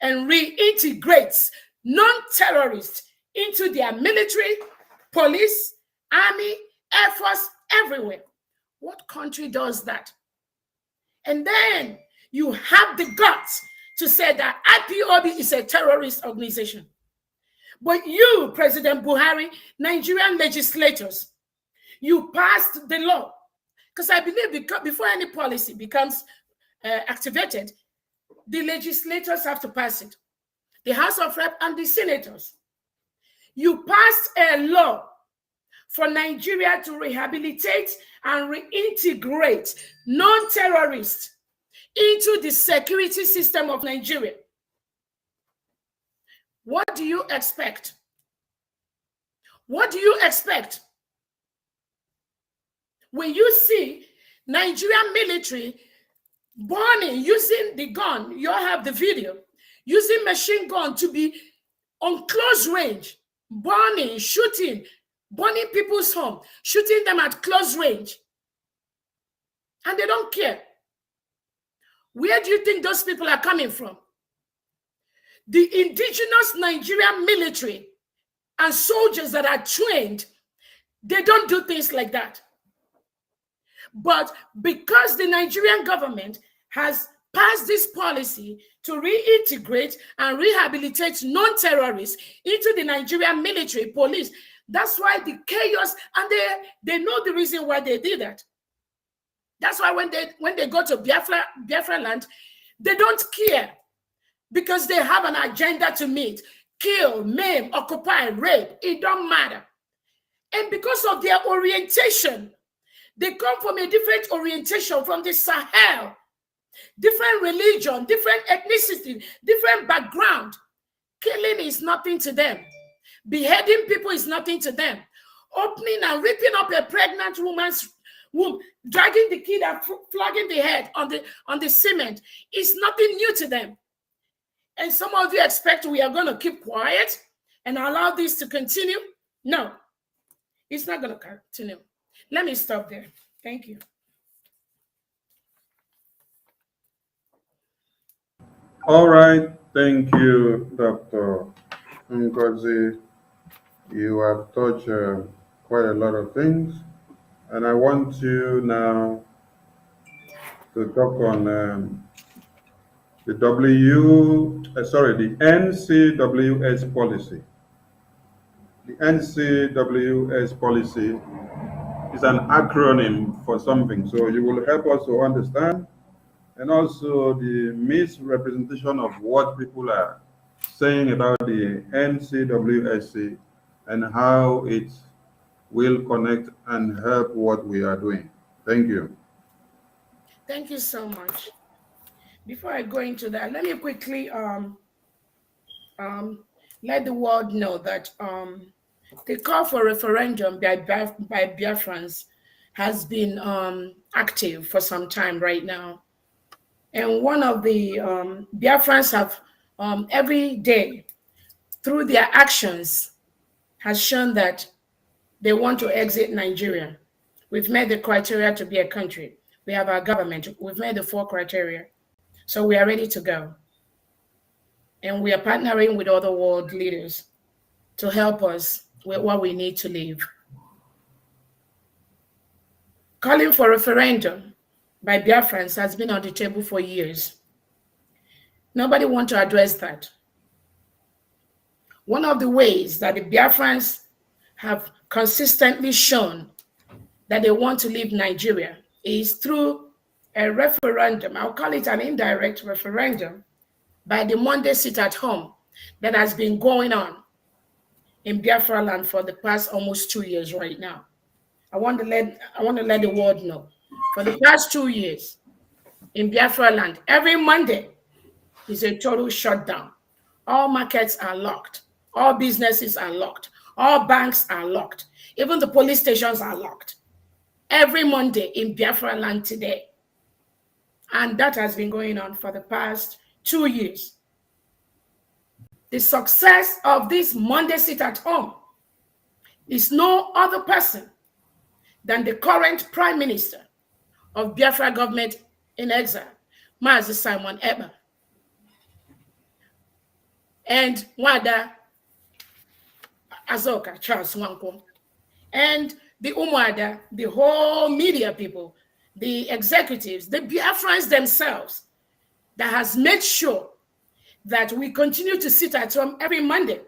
and reintegrates non-terrorists into their military, police, army, air force, everywhere? What country does that? And then you have the guts to say that IPOB is a terrorist organization. But you, President Buhari, Nigerian legislators, you passed the law. Because I believe before any policy becomes activated, the legislators have to pass it. The House of Rep and the senators. You passed a law for Nigeria to rehabilitate and reintegrate non-terrorists into the security system of Nigeria. What do you expect? What do you expect? When you see Nigerian military burning, using the gun, you all have the video, using machine gun to be on close range, burning, shooting, burning people's home, shooting them at close range. And they don't care. Where do you think those people are coming from? The indigenous Nigerian military and soldiers that are trained, they don't do things like that. But because the Nigerian government has passed this policy to reintegrate and rehabilitate non-terrorists into the Nigerian military, police, that's why the chaos, and they know the reason why they did that. That's why when they go to Biafra land, they don't care because they have an agenda to meet. Kill, maim, occupy, rape, it don't matter. And because of their orientation, they come from a different orientation from the Sahel, different religion, different ethnicity, different background. Killing is nothing to them. Beheading people is nothing to them. Opening and ripping up a pregnant woman's womb, dragging the kid and flogging the head on the cement is nothing new to them. And some of you expect we are going to keep quiet and allow this to continue. No, it's not going to continue. Let me stop there. Thank you. All right. Thank you, Dr. Ngozi. You have touched quite a lot of things. And I want you now to talk on the NCWS policy. The NCWS policy is an acronym for something, so you will help us to understand, and also the misrepresentation of what people are saying about the NCWSC and how it will connect and help what we are doing. Thank you. Thank you so much. Before I go into that, let me quickly let the world know that the call for referendum by Biafrans has been active for some time right now. And one of the Biafrans have every day, through their actions, has shown that they want to exit Nigeria. We've met the criteria to be a country. We have our government. We've met the 4 criteria. So we are ready to go. And we are partnering with other world leaders to help us with what we need to live. Calling for referendum by Biafrans has been on the table for years. Nobody wants to address that. One of the ways that the Biafrans have consistently shown that they want to leave Nigeria is through a referendum. I'll call it an indirect referendum by the Monday sit at home that has been going on in Biafra land for the past almost 2 years right now. I want to let the world know. For the past 2 years in Biafra land, every Monday is a total shutdown. All markets are locked. All businesses are locked. All banks are locked. Even the police stations are locked. Every Monday in Biafra land today. And that has been going on for the past 2 years. The success of this Monday sit at home is no other person than the current Prime Minister of Biafra government in exile, Mazi Simon Ekpa, and Wada Azoka Charles Nwankwo, and the Umuada, the whole media people, the executives, the Biafrans themselves, that has made sure that we continue to sit at home every Monday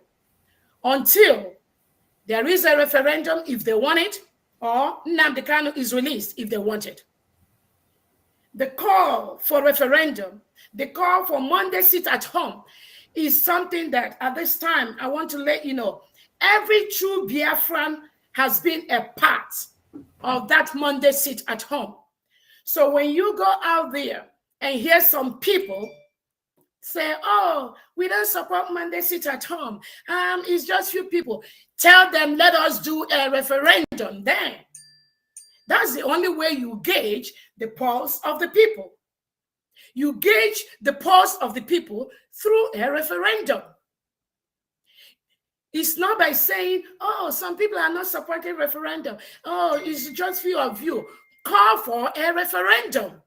until there is a referendum if they want it, or Nnamdi Kanu is released if they want it. The call for referendum, the call for Monday sit at home is something that at this time, I want to let you know, every true Biafran has been a part of that Monday sit at home. So when you go out there and hear some people say, oh, we don't support Monday sit at home, it's just few people, tell them, let us do a referendum then. That's the only way you gauge the pulse of the people. You gauge the pulse of the people through a referendum. It's not by saying, oh, some people are not supporting referendum. Oh, it's just few of you. Call for a referendum.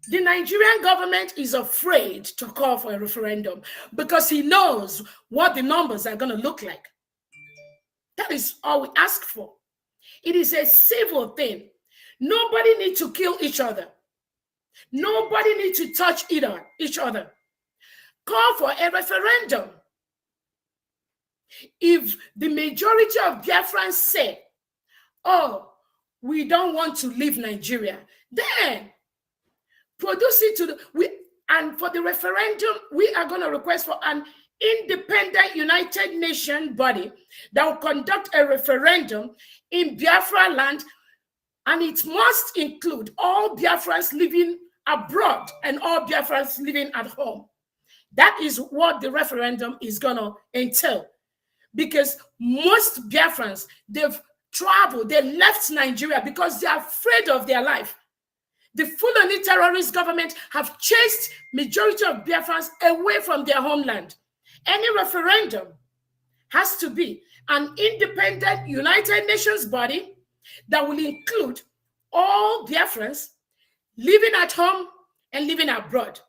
The Nigerian government is afraid to call for a referendum because he knows what the numbers are going to look like. That is all we ask for. It is a civil thing. Nobody needs to kill each other. Nobody needs to touch each other. Call for a referendum. If the majority of Biafrans say, oh, we don't want to leave Nigeria, then produce it and for the referendum, we are going to request for an independent United Nations body that will conduct a referendum in Biafra land, and it must include all Biafrans living abroad and all Biafrans living at home. That is what the referendum is going to entail, because most Biafrans, they've travel. They left Nigeria because they are afraid of their life. The Fulani terrorist government have chased majority of Biafrans away from their homeland. Any referendum has to be an independent United Nations body that will include all Biafrans living at home and living abroad.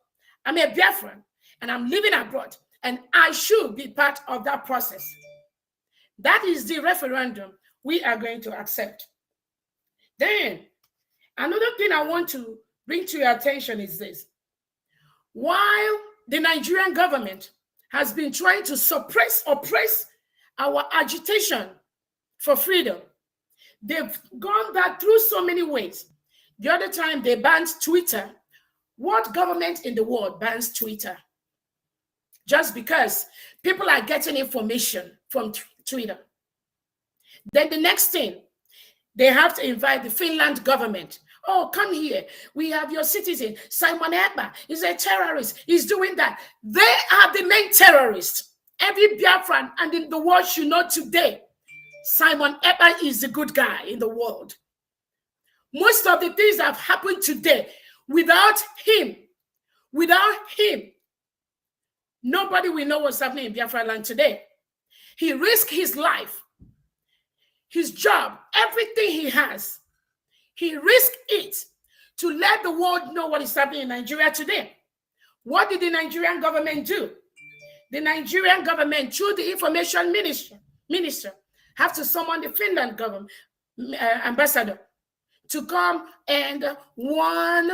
I'm a Biafran and I'm living abroad, and I should be part of that process. That is the referendum we are going to accept. Then, another thing I want to bring to your attention is this. While the Nigerian government has been trying to oppress our agitation for freedom, they've gone that through so many ways. The other time they banned Twitter. What government in the world bans Twitter? Just because people are getting information from Twitter. Then the next thing, they have to invite the Finland government. Oh, come here. We have your citizen, Simon Ekpa. He's a terrorist. He's doing that. They are the main terrorists. Every Biafran and in the world should know today, Simon Ekpa is the good guy in the world. Most of the things that have happened today, without him, nobody will know what's happening in Biafra land today. He risked his life, his job, everything he has. He risked it to let the world know what is happening in Nigeria today. What did the Nigerian government do? The Nigerian government, through the information minister, have to summon the Finland government ambassador to come and warn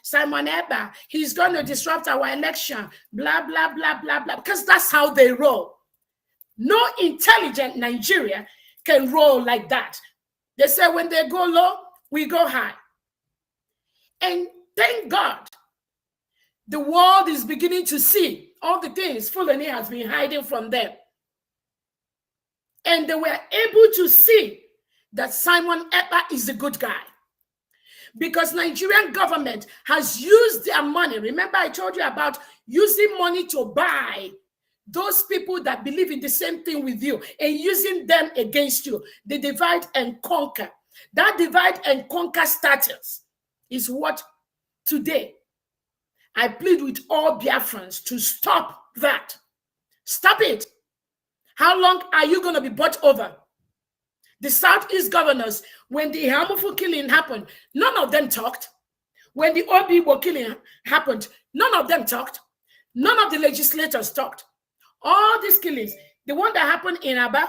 Simon Ekpa. He's going to disrupt our election, blah, blah, blah, blah, blah, because that's how they roll. No intelligent Nigeria can roll like that. They say when they go low, we go high. And thank God, the world is beginning to see all the things Fulani has been hiding from them. And they were able to see that Simon Ekpa is a good guy. Because Nigerian government has used their money. Remember I told you about using money to buy those people that believe in the same thing with you and using them against you. The divide and conquer. That divide and conquer status is what today I plead with all Biafrans to stop that. Stop it. How long are you going to be bought over? The Southeast governors, when the harmful killing happened, none of them talked. When the Obibo killing happened, none of them talked. None of the legislators talked. All these killings, the one that happened in Aba,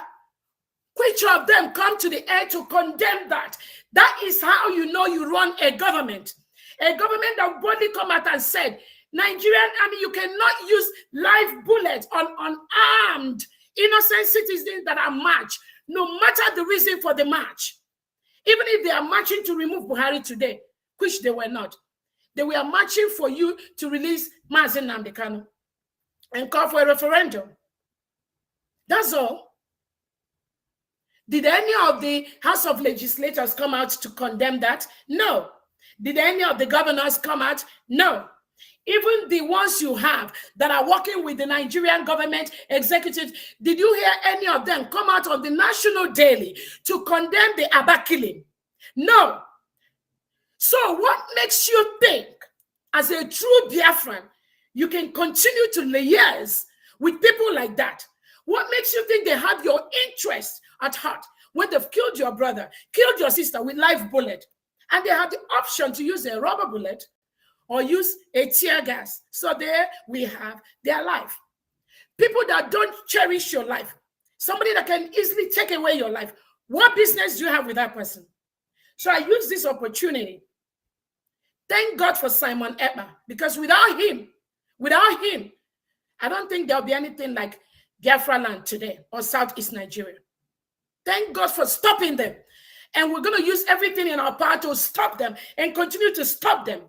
which of them come to the air to condemn that? That is how you know you run a government. A government that boldly come out and said, Nigerian army, you cannot use live bullets on unarmed innocent citizens that are marched, no matter the reason for the march. Even if they are marching to remove Buhari today, which they were not. They were marching for you to release Nnamdi Kanu and call for a referendum. That's all. Did any of the House of Legislators come out to condemn that? No. Did any of the governors come out? No. Even the ones you have that are working with the Nigerian government executive, did you hear any of them come out on the national daily to condemn the Aba killing? No. So what makes you think, as a true Biafran, you can continue to liaise with people like that? What makes you think they have your interest at heart when they've killed your brother, killed your sister with live bullet, and they have the option to use a rubber bullet or use a tear gas? So there we have their life. People that don't cherish your life, somebody that can easily take away your life, what business do you have with that person? So I use this opportunity. Thank God for Simon Ekpa, because without him, I don't think there'll be anything like Biafra land today or Southeast Nigeria. Thank God for stopping them. And we're going to use everything in our power to stop them and continue to stop them.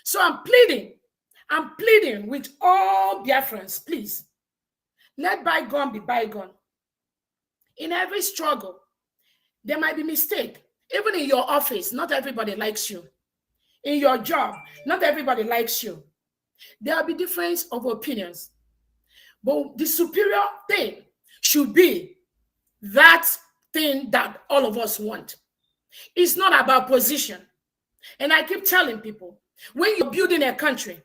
So I'm pleading with all Biafrans, please, let bygone be bygone. In every struggle, there might be mistake. Even in your office, not everybody likes you. In your job, not everybody likes you. There will be difference of opinions. But the superior thing should be that thing that all of us want. It's not about position. And I keep telling people, when you're building a country,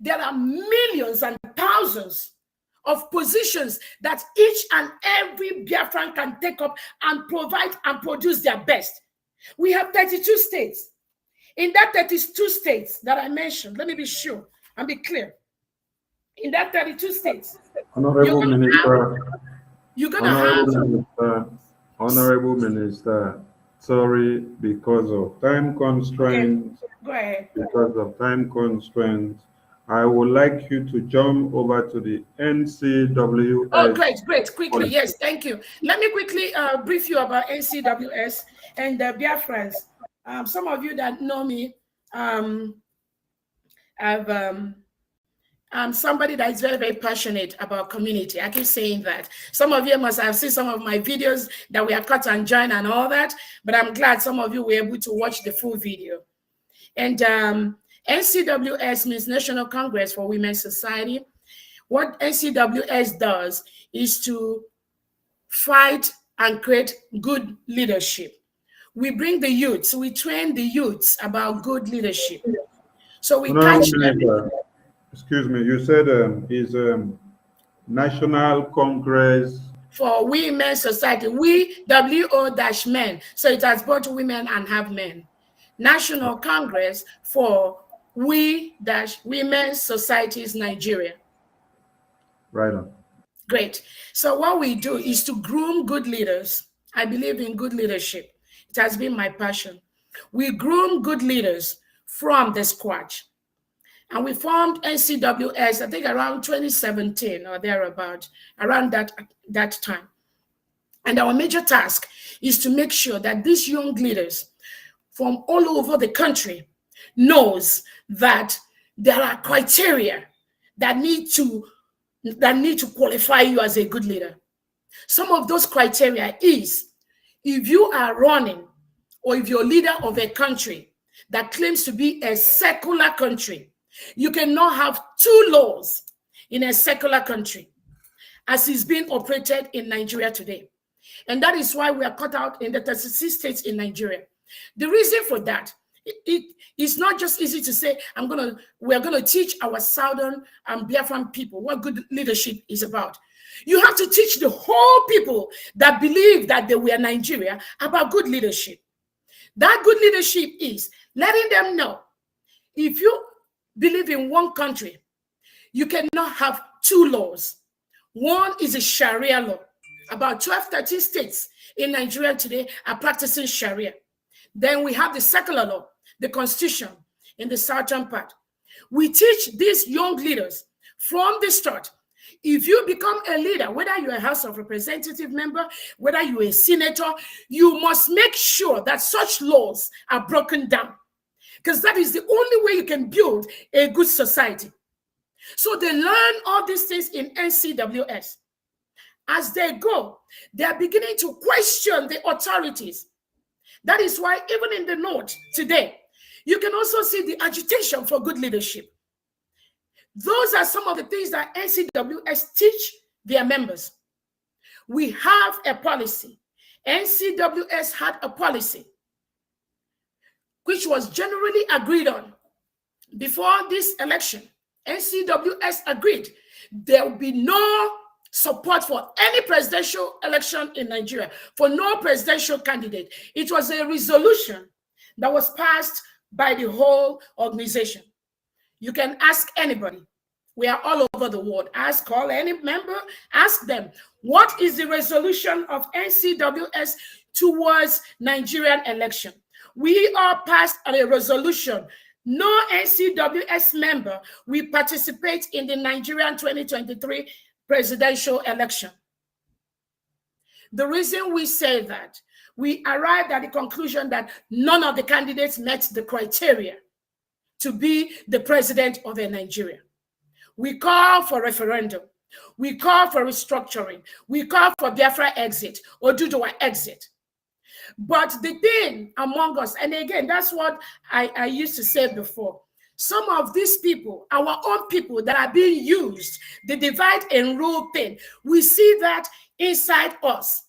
there are millions and thousands of positions that each and every Biafran can take up and provide and produce their best. We have 32 states. In that 32 states that I mentioned, let me be sure and be clear. In that 32 states, Honorable Minister, Honorable Minister, sorry, because of time constraints. Okay. Go ahead. Because of time constraints, I would like you to jump over to the NCWS. Oh, great. Quickly, yes, thank you. Let me quickly brief you about NCWS and the Biafrans. Some of you that know me, I'm somebody that is very, very passionate about community. I keep saying that. Some of you must have seen some of my videos that we have cut and join and all that, but I'm glad some of you were able to watch the full video. And NCWS means National Congress for Women's Society. What NCWS does is to fight and create good leadership. We bring the youths, we train the youths about good leadership. So we catch them. Excuse me, you said is National Congress for Women's Society. We WO-men. So it has both women and have men. National Congress for Women's Societies Nigeria. Right on. Great. So what we do is to groom good leaders. I believe in good leadership. It has been my passion. We groom good leaders from the scratch. And we formed NCWS, I think around 2017 or thereabout, around that time. And our major task is to make sure that these young leaders from all over the country knows that there are criteria that need to qualify you as a good leader. Some of those criteria is, if you are running or if you're leader of a country that claims to be a secular country, you cannot have two laws in a secular country as is being operated in Nigeria today. And that is why we are cut out in the 36 states in Nigeria. The reason for that, it's not just easy to say, we're gonna teach our Southern and Biafran people what good leadership is about. You have to teach the whole people that believe that they were Nigeria about good leadership. That good leadership is letting them know, if you believe in one country, you cannot have two laws. One is a Sharia law. About 12, 13 states in Nigeria today are practicing Sharia. Then we have the secular law, the constitution in the southern part. We teach these young leaders from the start, if you become a leader, whether you're a House of Representative member, whether you're a senator, you must make sure that such laws are broken down, because that is the only way you can build a good society. So they learn all these things in NCWS. As they go, they are beginning to question the authorities. That is why even in the North today, you can also see the agitation for good leadership. Those are some of the things that NCWS teach their members. We have a policy. NCWS had a policy which was generally agreed on before this election. NCWS agreed there will be no support for any presidential election in Nigeria, for no presidential candidate. It was a resolution that was passed by the whole organization. You can ask anybody. We are all over the world. Call any member, ask them, what is the resolution of NCWS towards Nigerian election? We are passed a resolution. No NCWS member will participate in the Nigerian 2023 presidential election. The reason we say that, we arrived at the conclusion that none of the candidates met the criteria to be the president of Nigeria. We call for referendum. We call for restructuring. We call for Biafra exit or Oduduwa exit. But the thing among us, and again, that's what I used to say before, some of these people, our own people that are being used, the divide and rule thing, we see that inside us.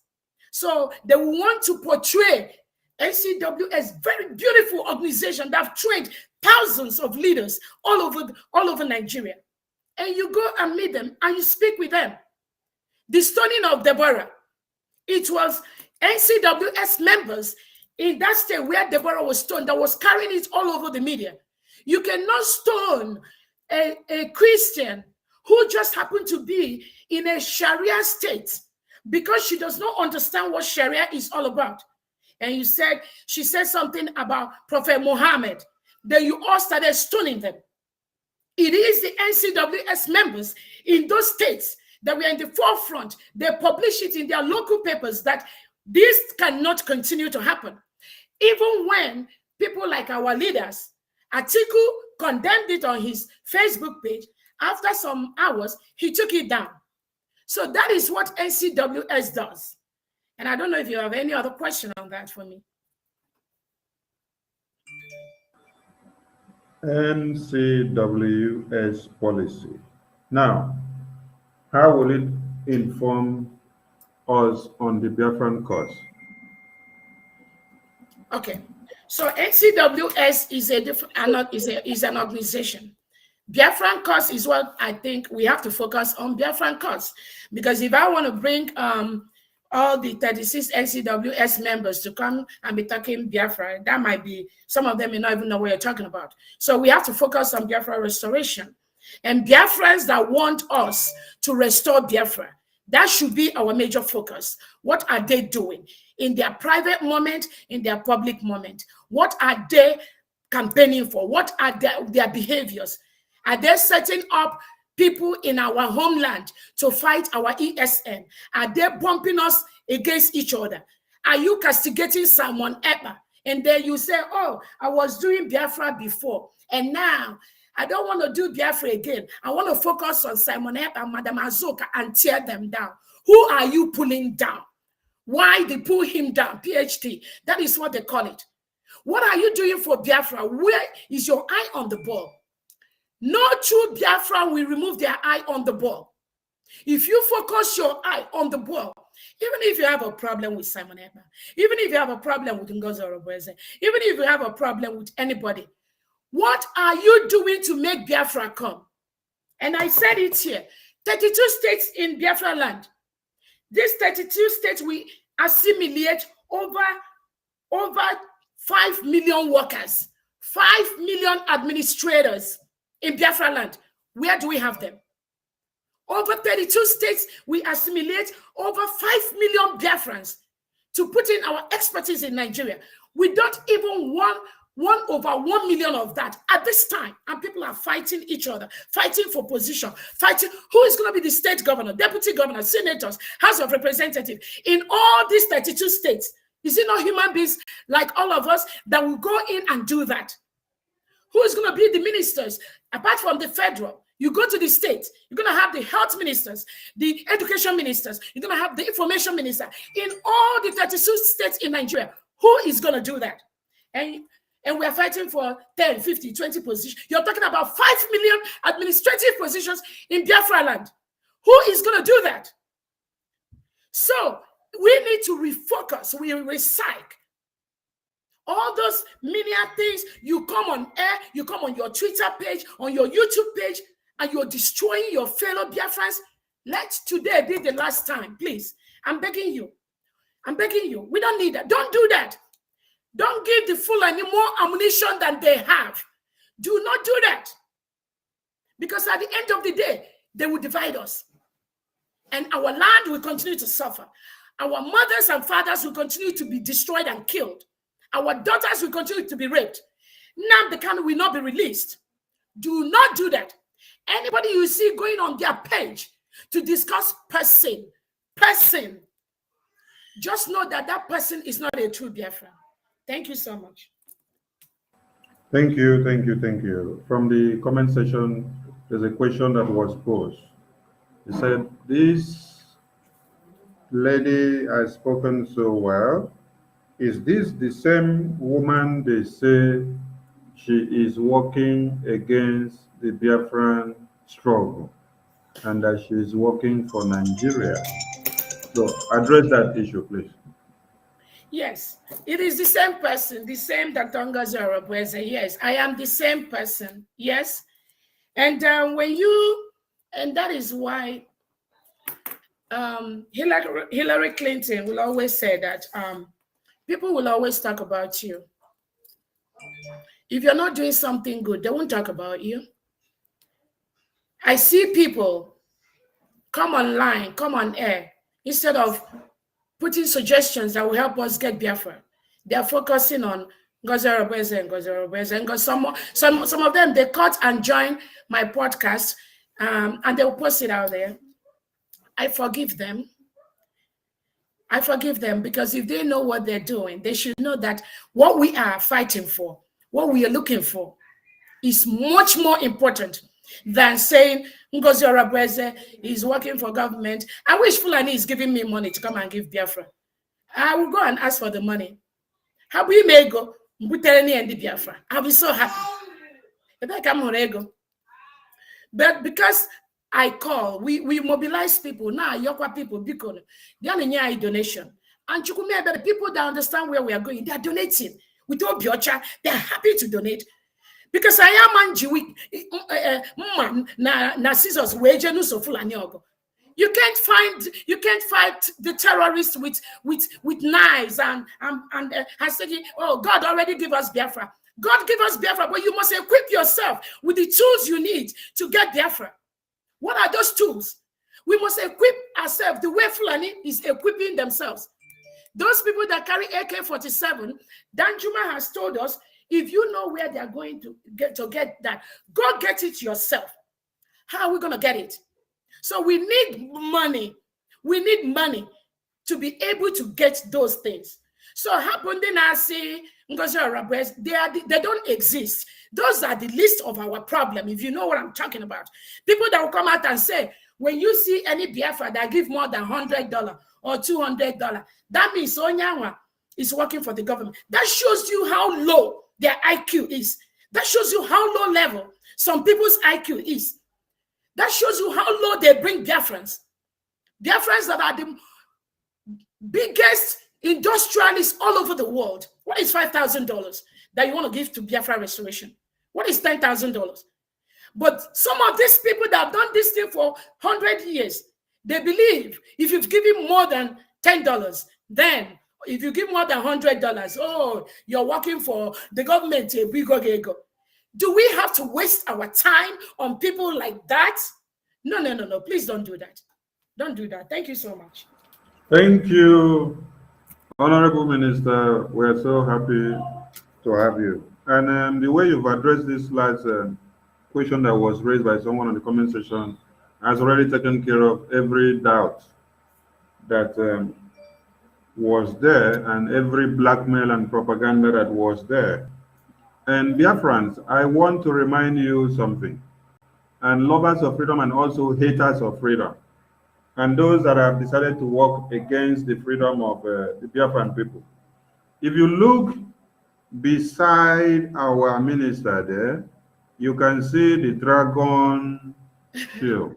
So they want to portray NCWS, very beautiful organization that have trained thousands of leaders all over Nigeria. And you go and meet them and you speak with them. The stoning of Deborah, it was NCWS members in that state where Deborah was stoned that was carrying it all over the media. You cannot stone a Christian who just happened to be in a Sharia state because she does not understand what Sharia is all about. And she said something about Prophet Muhammad. Then you all started stoning them. It is the NCWS members in those states that were in the forefront. They publish it in their local papers that this cannot continue to happen. Even when people like our leaders, Atiku condemned it on his Facebook page, after some hours, he took it down. So that is what NCWS does. And I don't know if you have any other question on that for me. NCWS policy. Now, how will it inform us on the Biafran cause? Okay, so NCWS is is an organization. Biafran cause is what I think we have to focus on. Biafran cause, because if I want to bring all the 36 NCWS members to come and be talking Biafra, that might be, some of them may not even know what you're talking about. So we have to focus on Biafra restoration. And Biafrans that want us to restore Biafra, that should be our major focus. What are they doing in their private moment, in their public moment? What are they campaigning for? What are their behaviors? Are they setting up people in our homeland to fight our ESN? Are they bumping us against each other? Are you castigating someone ever? And then you say, oh, I was doing Biafra before, and now I don't want to do Biafra again. I want to focus on Simon Epa and Madam Azoka and tear them down. Who are you pulling down? Why they pull him down? PhD. That is what they call it. What are you doing for Biafra? Where is your eye on the ball? No true Biafra will remove their eye on the ball. If you focus your eye on the ball, even if you have a problem with Simon Epa, even if you have a problem with Ngozi Orabueze, even if you have a problem with anybody, what are you doing to make Biafra come? And I said it here, 32 states in Biafra land. These 32 states, we assimilate over 5 million workers, 5 million administrators in Biafra land. Where do we have them? Over 32 states, we assimilate over 5 million Biafrans to put in our expertise in Nigeria. We don't even want 1/1 million of that at this time, and people are fighting each other, fighting for position, fighting who is going to be the state governor, deputy governor, senators, House of Representatives in all these 32 states. Is it not human beings like all of us that will go in and do that? Who is going to be the ministers apart from the federal? You go to the state, you're going to have the health ministers, the education ministers, you're going to have the information minister in all the 32 states in Nigeria. Who is going to do that? And we're fighting for 10, 50, 20 positions. You're talking about 5 million administrative positions in Biafra land. Who is going to do that? So we need to refocus, we recycle. All those menial things, you come on air, you come on your Twitter page, on your YouTube page, and you're destroying your fellow Biafrans. Let today be the last time, please. I'm begging you. I'm begging you. We don't need that. Don't do that. Don't give the Fulani more ammunition than they have. Do not do that. Because at the end of the day, they will divide us. And our land will continue to suffer. Our mothers and fathers will continue to be destroyed and killed. Our daughters will continue to be raped. Nnamdi Kanu will not be released. Do not do that. Anybody you see going on their page to discuss person, just know that that person is not a true Biafran. Thank you so much. Thank you, thank you, thank you. From the comment section, there's a question that was posed. It said, this lady has spoken so well. Is this the same woman they say she is working against the Biafran struggle and that she is working for Nigeria? So address that issue, please. Yes, it is the same person, the same Dr. Ngozi Orabueze. Yes, I am the same person. Yes. And and that is why Hillary Clinton will always say that people will always talk about you. If you're not doing something good, they won't talk about you. I see people come online, come on air, instead of putting suggestions that will help us get Biafra. They are focusing on Ngozi Orabueze and Ngozi Orabueze. And some of them, they cut and join my podcast, and they will post it out there. I forgive them. I forgive them, because if they know what they're doing, they should know that what we are fighting for, what we are looking for, is much more important than saying Ngozi Orabueze is working for government. I wish Fulani is giving me money to come and give Biafra. I will go and ask for the money. How we may go, Biafra. I'll be so happy. But because I call, we mobilize people. Now, Yokwa people, because they are in a donation. And the people that understand where we are going, they are donating. With all Biocha, they are happy to donate. Because I am Anji na scissors wage no so Fulani ogo. You can't fight the terrorists with knives and said, oh, God already gave us Biafra. God gave us Biafra, but you must equip yourself with the tools you need to get Biafra. What are those tools? We must equip ourselves the way Fulani is equipping themselves. Those people that carry AK-47, Danjuma has told us, if you know where they are going to get that, go get it yourself. How are we going to get it? So we need money. We need money to be able to get those things. So happen then I say Ngozi Orabueze, they don't exist. Those are the list of our problem, if you know what I'm talking about. People that will come out and say, when you see any Biafra that give more than $100 or $200, that means Onyanwa is working for the government. That shows you how low their IQ is. That shows you how low level some people's IQ is. That shows you how low they bring Biafrans. Biafrans that are the biggest industrialists all over the world. What is $5,000 that you want to give to Biafra restoration? What is $10,000? But some of these people that have done this thing for 100 years, they believe if you've given more than $10, then if you give more than $100, oh, you're working for the government. Do we have to waste our time on people like that? No. Please don't do that. Don't do that. Thank you so much. Thank you, Honorable Minister. We're so happy to have you. And the way you've addressed this last question that was raised by someone in the comment section has already taken care of every doubt that was there and every blackmail and propaganda that was there. And Biafrans, I want to remind you something, and lovers of freedom and also haters of freedom, and those that have decided to work against the freedom of the Biafran people. If you look beside our minister there, you can see the dragon shield.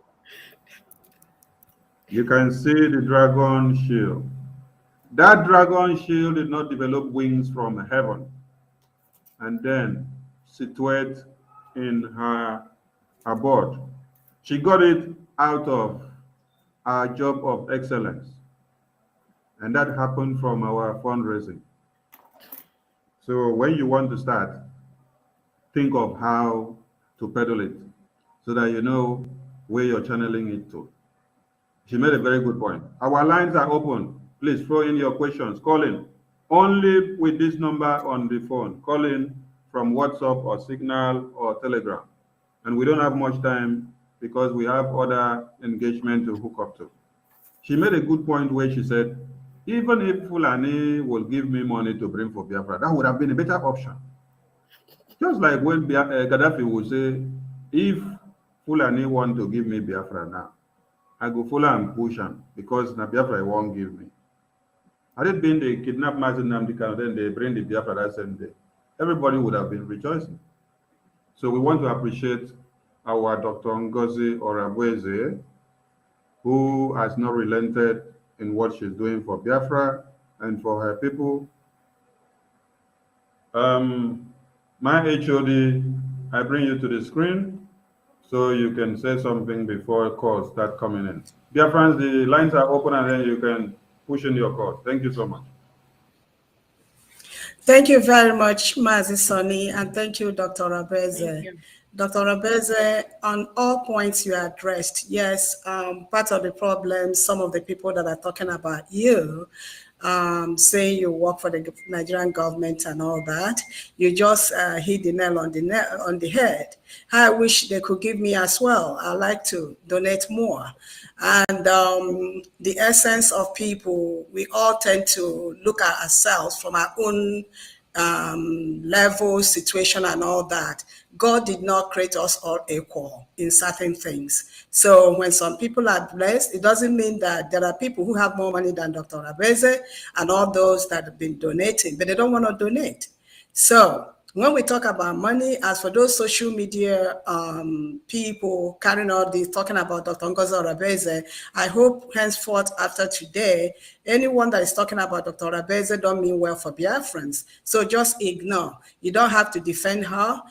You can see the dragon shield. That dragon shield did not develop wings from heaven and then situate in her board. She got it out of our job of excellence. And that happened from our fundraising. So when you want to start, think of how to peddle it so that you know where you're channeling it to. She made a very good point. Our lines are open. Please throw in your questions. Call in. Only with this number on the phone. Call in from WhatsApp or Signal or Telegram. And we don't have much time because we have other engagement to hook up to. She made a good point where she said, even if Fulani will give me money to bring for Biafra, that would have been a better option. Just like when Gaddafi would say, if Fulani want to give me Biafra now, I go follow and push him because na Biafra won't give me. Had it been they kidnap Nnamdi Kanu, then they bring the Biafra that same day, everybody would have been rejoicing. So we want to appreciate our Dr. Ngozi Orabueze, who has not relented in what she's doing for Biafra and for her people. My HOD, I bring you to the screen so you can say something before calls start coming in. Biafrans, the lines are open and then you can push in your calls. Thank you so much. Thank you very much, Mazi Sonny, and thank you, Dr. Orabueze. Dr. Orabueze, on all points you addressed, yes, part of the problem, some of the people that are talking about you, saying you work for the Nigerian government and all that, you just hit the nail on the head. I wish they could give me as well. I like to donate more. And the essence of people, we all tend to look at ourselves from our own level, situation, and all that. God did not create us all equal in certain things. So when some people are blessed, it doesn't mean that there are people who have more money than Dr. Orabueze and all those that have been donating, but they don't want to donate. So when we talk about money, as for those social media people carrying all this, talking about Dr. Ngozi Orabueze, I hope henceforth after today, anyone that is talking about Dr. Orabueze don't mean well for Biafrans. So just ignore. You don't have to defend her.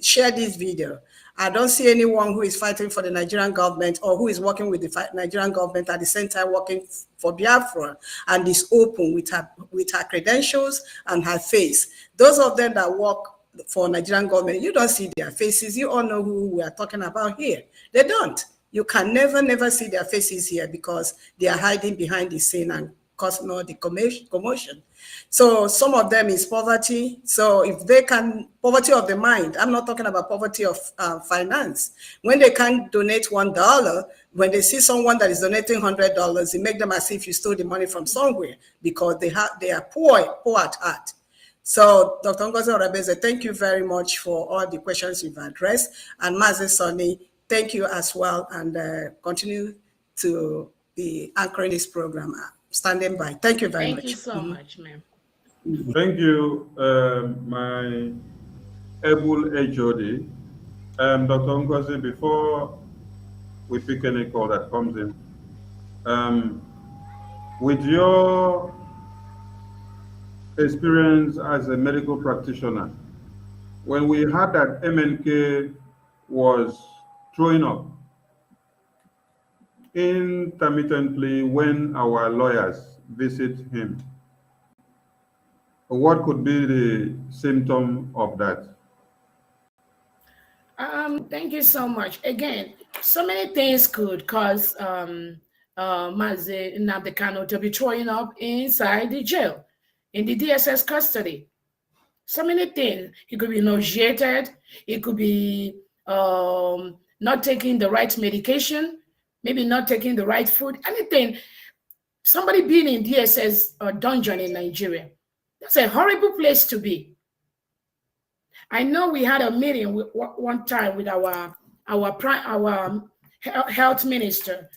Share this video. I don't see anyone who is fighting for the Nigerian government or who is working with the Nigerian government at the same time working for Biafra and is open with her credentials and her face. Those of them that work for Nigerian government, you don't see their faces. You all know who we are talking about here. They don't. You can never see their faces here because they are hiding behind the scene and causing all the commotion. So some of them is poverty. So if they can, poverty of the mind, I'm not talking about poverty of finance. When they can't donate $1, when they see someone that is donating $100, it makes them as if you stole the money from somewhere because they are poor at heart. So Dr. Ngozi Orabueze, thank you very much for all the questions you've addressed. And Mazi Sonny, thank you as well, and continue to be anchoring this program. Standing by. Thank you very much. Thank you so much, ma'am. Thank you, my able HOD. Dr. Ngozi, before we pick any call that comes in, with your experience as a medical practitioner, when we heard that MNK was throwing up intermittently when our lawyers visit him, what could be the symptom of that? Thank you so much. Again, so many things could cause Mazi Nnamdi Kanu to be throwing up inside the jail, in the DSS custody. So many things. He could be nauseated. He could be not taking the right medication, maybe not taking the right food, anything. Somebody being in DSS dungeon in Nigeria, that's a horrible place to be. I know we had a meeting one time with our health minister,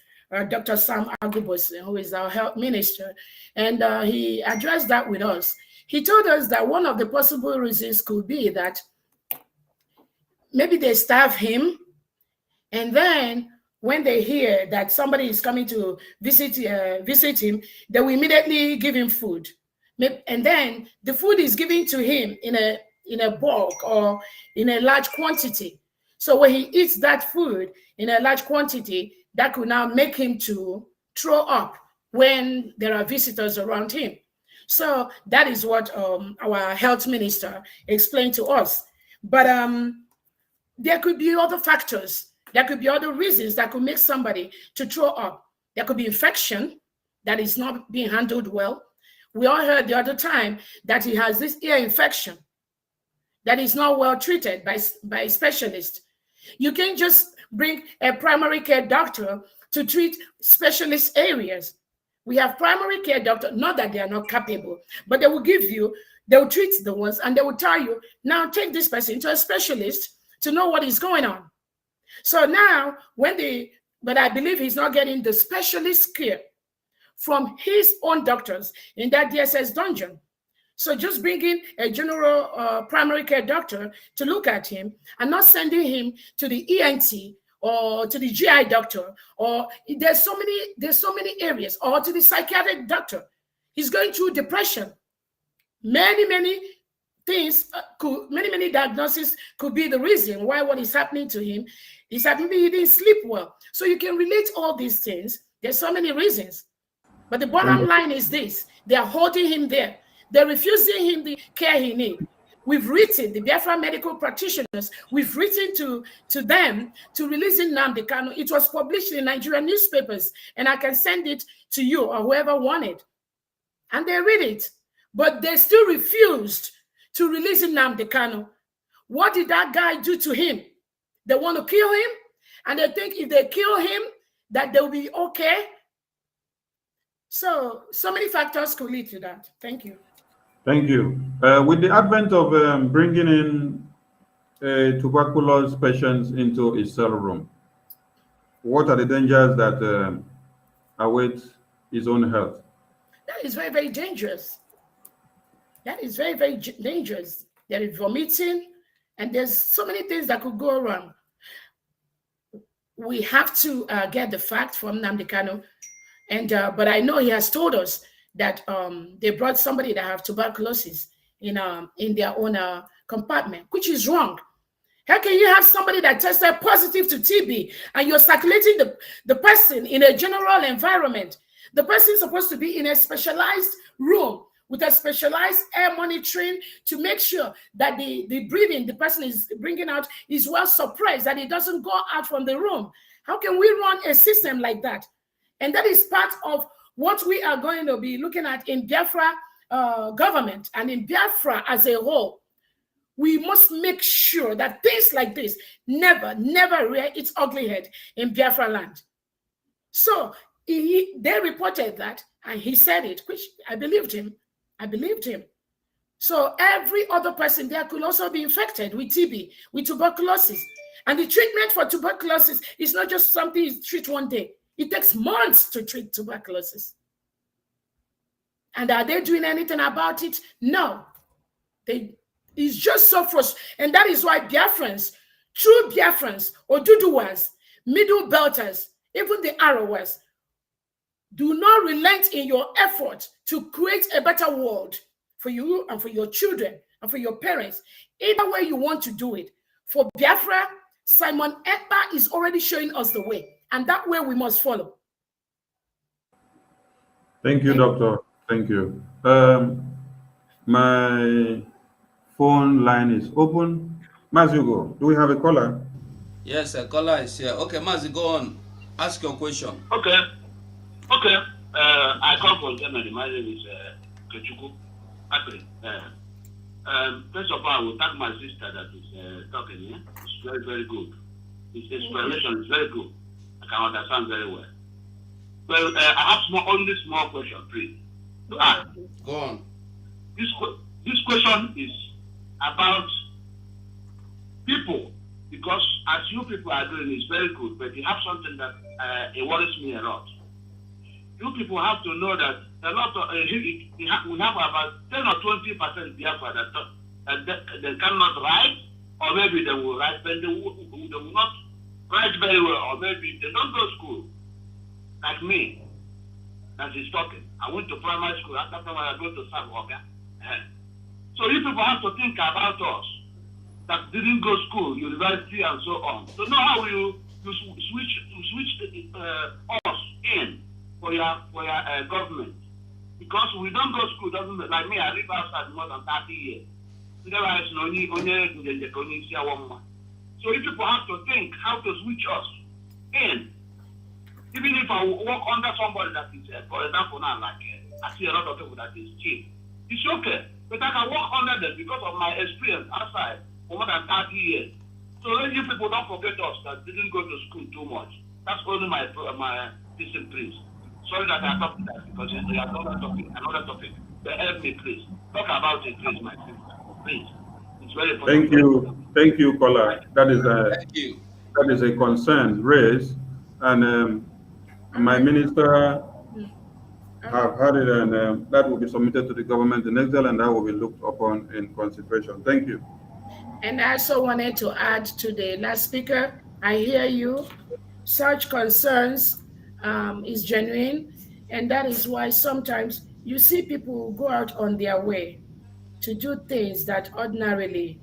Dr. Sam Agubose, who is our health minister, and he addressed that with us. He told us that one of the possible reasons could be that maybe they starve him, and then when they hear that somebody is coming to visit him, they will immediately give him food. And then the food is given to him in a bulk or in a large quantity. So when he eats that food in a large quantity, that could now make him to throw up when there are visitors around him. So that is what our health minister explained to us. But there could be other factors. There could be other reasons that could make somebody to throw up. There could be infection that is not being handled well. We all heard the other time that he has this ear infection that is not well treated by a specialist. You can't just bring a primary care doctor to treat specialist areas. We have primary care doctors, not that they are not capable, but they will treat the ones and they will tell you, now take this person to a specialist to know what is going on. So now, but I believe he's not getting the specialist care from his own doctors in that DSS dungeon. So just bringing a general primary care doctor to look at him and not sending him to the ENT or to the GI doctor, or there's so many areas, or to the psychiatric doctor. He's going through depression. Many things many diagnoses could be the reason why what is happening to him is that maybe he didn't sleep well. So you can relate all these things. There's so many reasons. But the bottom line is this: they are holding him there. They're refusing him the care he needs. We've written, the Biafra medical practitioners, we've written to them to release Nnamdi Kanu. It was published in Nigerian newspapers, and I can send it to you or whoever wanted. And they read it. But they still refused to release Nnamdi Kanu. What did that guy do to him? They want to kill him, and they think if they kill him, that they'll be okay. So many factors could lead to that. Thank you. Thank you. With the advent of bringing in tuberculosis patients into a cell room, what are the dangers that await his own health? That is very, very dangerous. That is very, very dangerous. There is vomiting, and there's so many things that could go wrong. We have to get the fact from Nnamdi Kanu, and but I know he has told us that they brought somebody that have tuberculosis in their own compartment, which is wrong. How can you have somebody that tested positive to TB and you're circulating the person in a general environment? The person is supposed to be in a specialized room with a specialized air monitoring to make sure that the breathing the person is bringing out is well suppressed, that it doesn't go out from the room. How can we run a system like that? And that is part of what we are going to be looking at in Biafra government and in Biafra as a whole. We must make sure that things like this never rear its ugly head in Biafra land. So they reported that, and he said it, which I believed him. So every other person there could also be infected with TB, with tuberculosis. And the treatment for tuberculosis is not just something you treat one day. It takes months to treat tuberculosis. And are they doing anything about it? No. It's just so frustrating. And that is why Biafrans, true Biafrans, Oduduwas, middle belters, even the Arawas, do not relent in your effort to create a better world for you and for your children and for your parents. Either way you want to do it. For Biafra, Simon Ekpa is already showing us the way. And that way we must follow. Thank you, Doctor. Thank you. My phone line is open. Mazugo, do we have a caller? Yes, a caller is here. Okay, Mazi, go on. Ask your question. Okay. I come from Germany. My name is Kechuku. First of all, I will thank my sister that is talking here. It's very, very good. His explanation is very good. I can understand very well. Well, I have only small question, please. To ask. Go on. This question is about people, because as you people are doing, it's very good, but you have something that it worries me a lot. You people have to know that a lot of we have about 10 or 20% Biafra that they cannot write, or maybe they will write, but they will not write very well, or maybe they don't go to school, like me, that is talking. I went to primary school, after I go to Sagoga. So you people have to think about us that didn't go to school, university, and so on. So know how you switch us in for your government. Because we don't go to school, doesn't mean, like me, I live outside more than 30 years. So you people have to think how to switch us in. Even if I work under somebody that is, for example, now, like I see a lot of people that is cheap. It's okay, but I can work under them because of my experience outside for more than 30 years. So let you people don't forget us that didn't go to school too much. That's only my listen, please. Sorry that I talked that because it's another topic. But help me, please. Talk about it, please, my friend. Please. It's very important. Thank you, caller. That is a concern raised, and my minister have had it, and that will be submitted to the government in exile, and that will be looked upon in consideration. Thank you. And I also wanted to add to the last speaker I hear you. Such concerns is genuine, and that is why sometimes you see people go out on their way to do things that ordinarily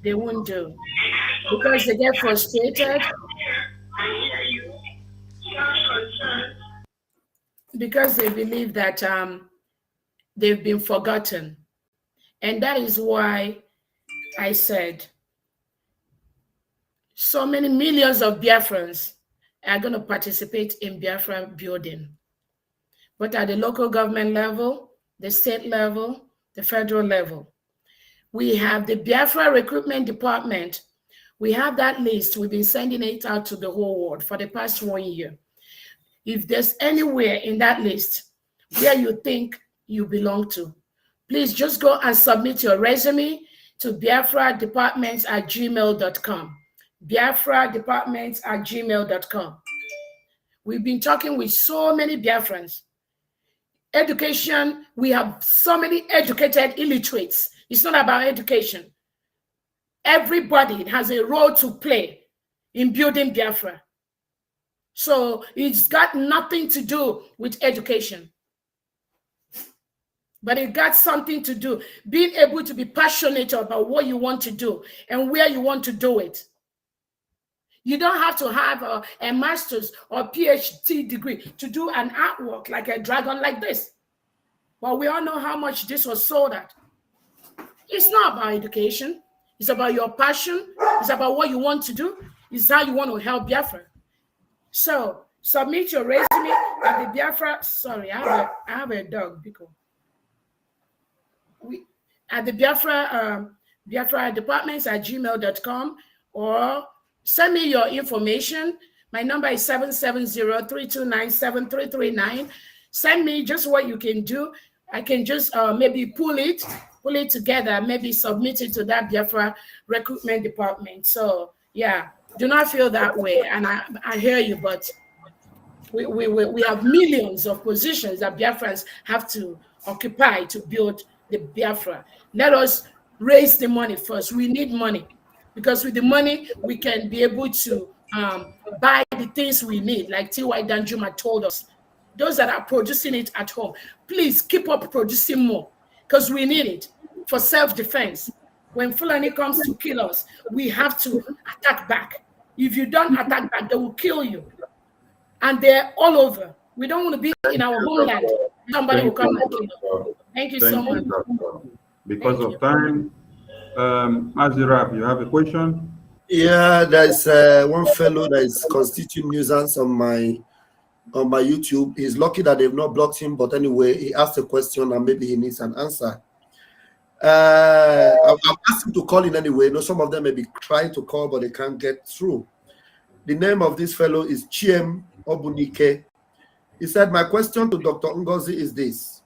they won't do because they get frustrated, because they believe that they've been forgotten. And that is why I said so many millions of Biafrans are going to participate in Biafra building. But at the local government level, the state level, the federal level, we have the Biafra Recruitment Department. We have that list. We've been sending it out to the whole world for the past 1 year. If there's anywhere in that list where you think you belong to, please just go and submit your resume to biafradepartments@gmail.com. biafradepartments@gmail.com. We've been talking with so many Biafrans. Education, we have so many educated illiterates. It's not about education. Everybody has a role to play in building Biafra. So it's got nothing to do with education. But it got something to do, being able to be passionate about what you want to do and where you want to do it. You don't have to have a master's or PhD degree to do an artwork like a dragon like this. But we all know how much this was sold at. It's not about education. It's about your passion. It's about what you want to do. It's how you want to help Biafra. So submit your resume at the Biafra. Sorry, I have a dog because at the Biafra departments@gmail.com, or send me your information. My number is 770-329-7339. Send me just what you can do. I can just maybe pull it together, maybe submit it to that Biafra Recruitment Department. So yeah, do not feel that way. And I hear you, but we have millions of positions that Biafrans have to occupy to build the Biafra. Let us raise the money first. We need money, because with the money we can be able to buy the things we need, like T.Y. Danjuma told us. Those that are producing it at home, please keep up producing more, because we need it for self-defense. When Fulani comes to kill us, we have to attack back. If you don't attack back, they will kill you. And they're all over. We don't want to be in our homeland. Somebody will come and kill us. Thank you so much. Because of time, Azirab, you have a question? Yeah, there's one fellow that is constituting nuisance on my YouTube. He's lucky that they've not blocked him, but anyway, he asked a question and maybe he needs an answer. I've asked him to call in anyway. No, some of them may be trying to call, but they can't get through. The name of this fellow is Chiem Obunike. He said, my question to Dr. Ngozi is this.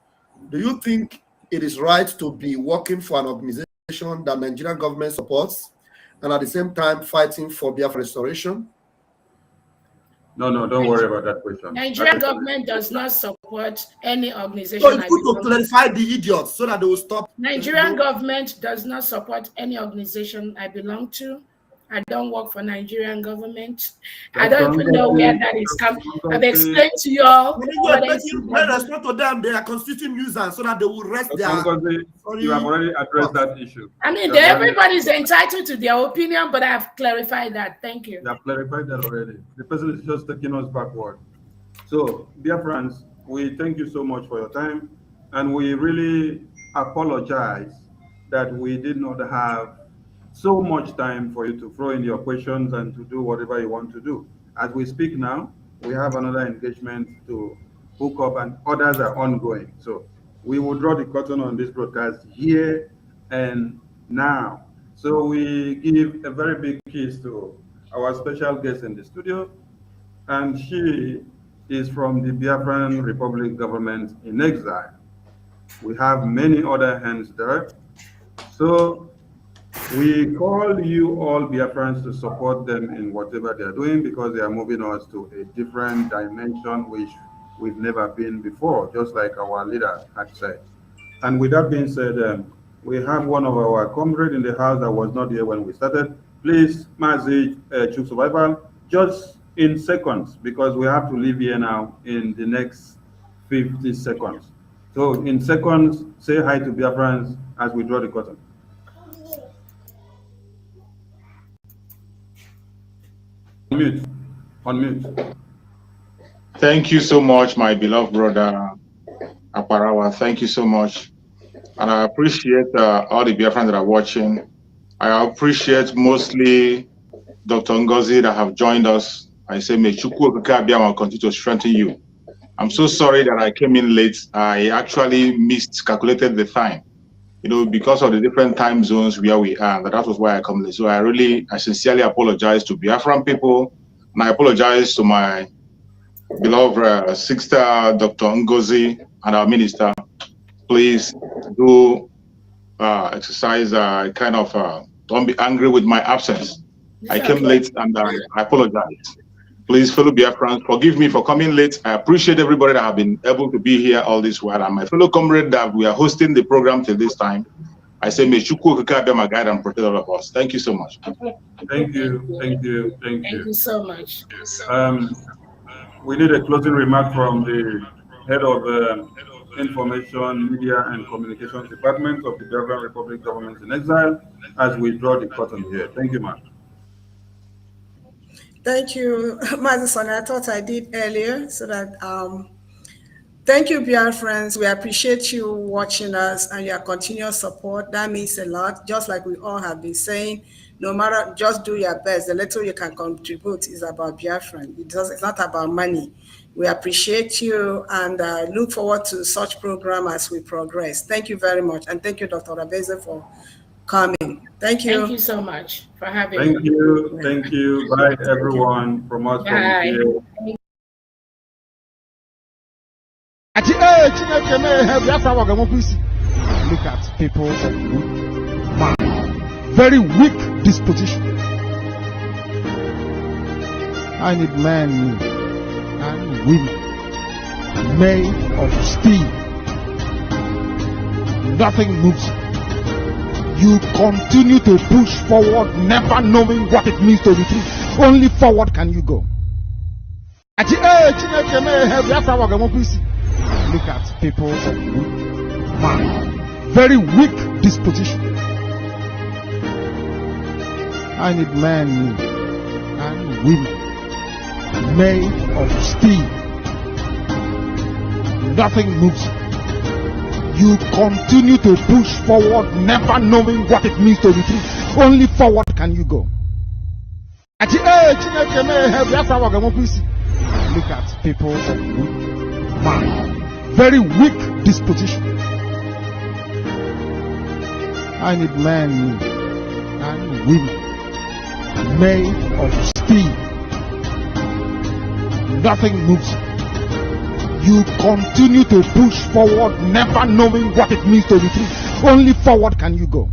Do you think it is right to be working for an organization that Nigerian government supports and at the same time fighting for Biafra restoration? No, don't worry about that question. Nigerian government does not support any organization. So it's good to clarify the idiots so that they will stop. Nigerian government does not support any organization I belong to. I don't work for Nigerian government. I don't even know where that is coming. I've explained to you all. When respond to them, they are constituting nuisance so that they will rest their. You have already addressed that issue. I mean, everybody's entitled to their opinion, but I have clarified that. Thank you. You have clarified that already. The person is just taking us backward. So, dear friends, we thank you so much for your time, and we really apologize that we did not have so much time for you to throw in your questions and to do whatever you want to do. As we speak now, we have another engagement to hook up, and others are ongoing. So we will draw the curtain on this broadcast here and now. So we give a very big kiss to our special guest in the studio, and she is from the Biafran Republic government in exile. We have many other hands there. So we call you all Biafrans to support them in whatever they are doing, because they are moving us to a different dimension which we've never been before, just like our leader had said. And with that being said, we have one of our comrades in the house that was not here when we started, Please, Mazi, choose survival just in seconds, because we have to leave here now in the next 50 seconds. So in seconds, say hi to Biafrans as we draw the curtain. Unmute. Unmute. Thank you so much, my beloved brother Aparawa. Thank you so much. And I appreciate all the Biafrans that are watching. I appreciate mostly Dr. Ngozi that have joined us. I say, may Chukwu Abiyama continue to strengthen you. I'm so sorry that I came in late. I actually miscalculated the time, because of the different time zones where we are. That was why I come late. So I sincerely apologize to Biafran people, and I apologize to my beloved sister, Dr. Ngozi, and our minister. Please do exercise don't be angry with my absence. I came late and I apologize. Please, fellow Biafrans, forgive me for coming late. I appreciate everybody that have been able to be here all this while, and my fellow comrade that we are hosting the program till this time. I say, may Chukwu be my guide and protect all of us. Thank you so much. Thank you, thank you, thank you. Thank you so much. We need a closing remark from the head of Information, Media, and Communications Department of the Biafra Republic Government in Exile as we draw the curtain here. Thank you, ma'am. Thank you, Madison. I thought I did earlier, so that thank you, Biafrans. We appreciate you watching us and your continuous support. That means a lot. Just like we all have been saying, no matter, just do your best. The little you can contribute is about Biafran. It's not about money. We appreciate you and look forward to such program as we progress. Thank you very much, and thank you, Dr. Orabueze, for coming. Thank you. Thank you so much for having me. Thank you. Thank you. Bye, everyone. From us from here. Look at people of weak mind, very weak disposition. I need men and women made of steel. Nothing moves. You continue to push forward, never knowing what it means to retreat. Only forward can you go. Look at people of weak mind, very weak disposition. I need men and women made of steel. Nothing moves. You continue to push forward, never knowing what it means to retreat. Only forward can you go. Look at people of weak mind, very weak disposition. I need men and women made of steel. Nothing moves. You continue to push forward, never knowing what it means to retreat. Only forward can you go.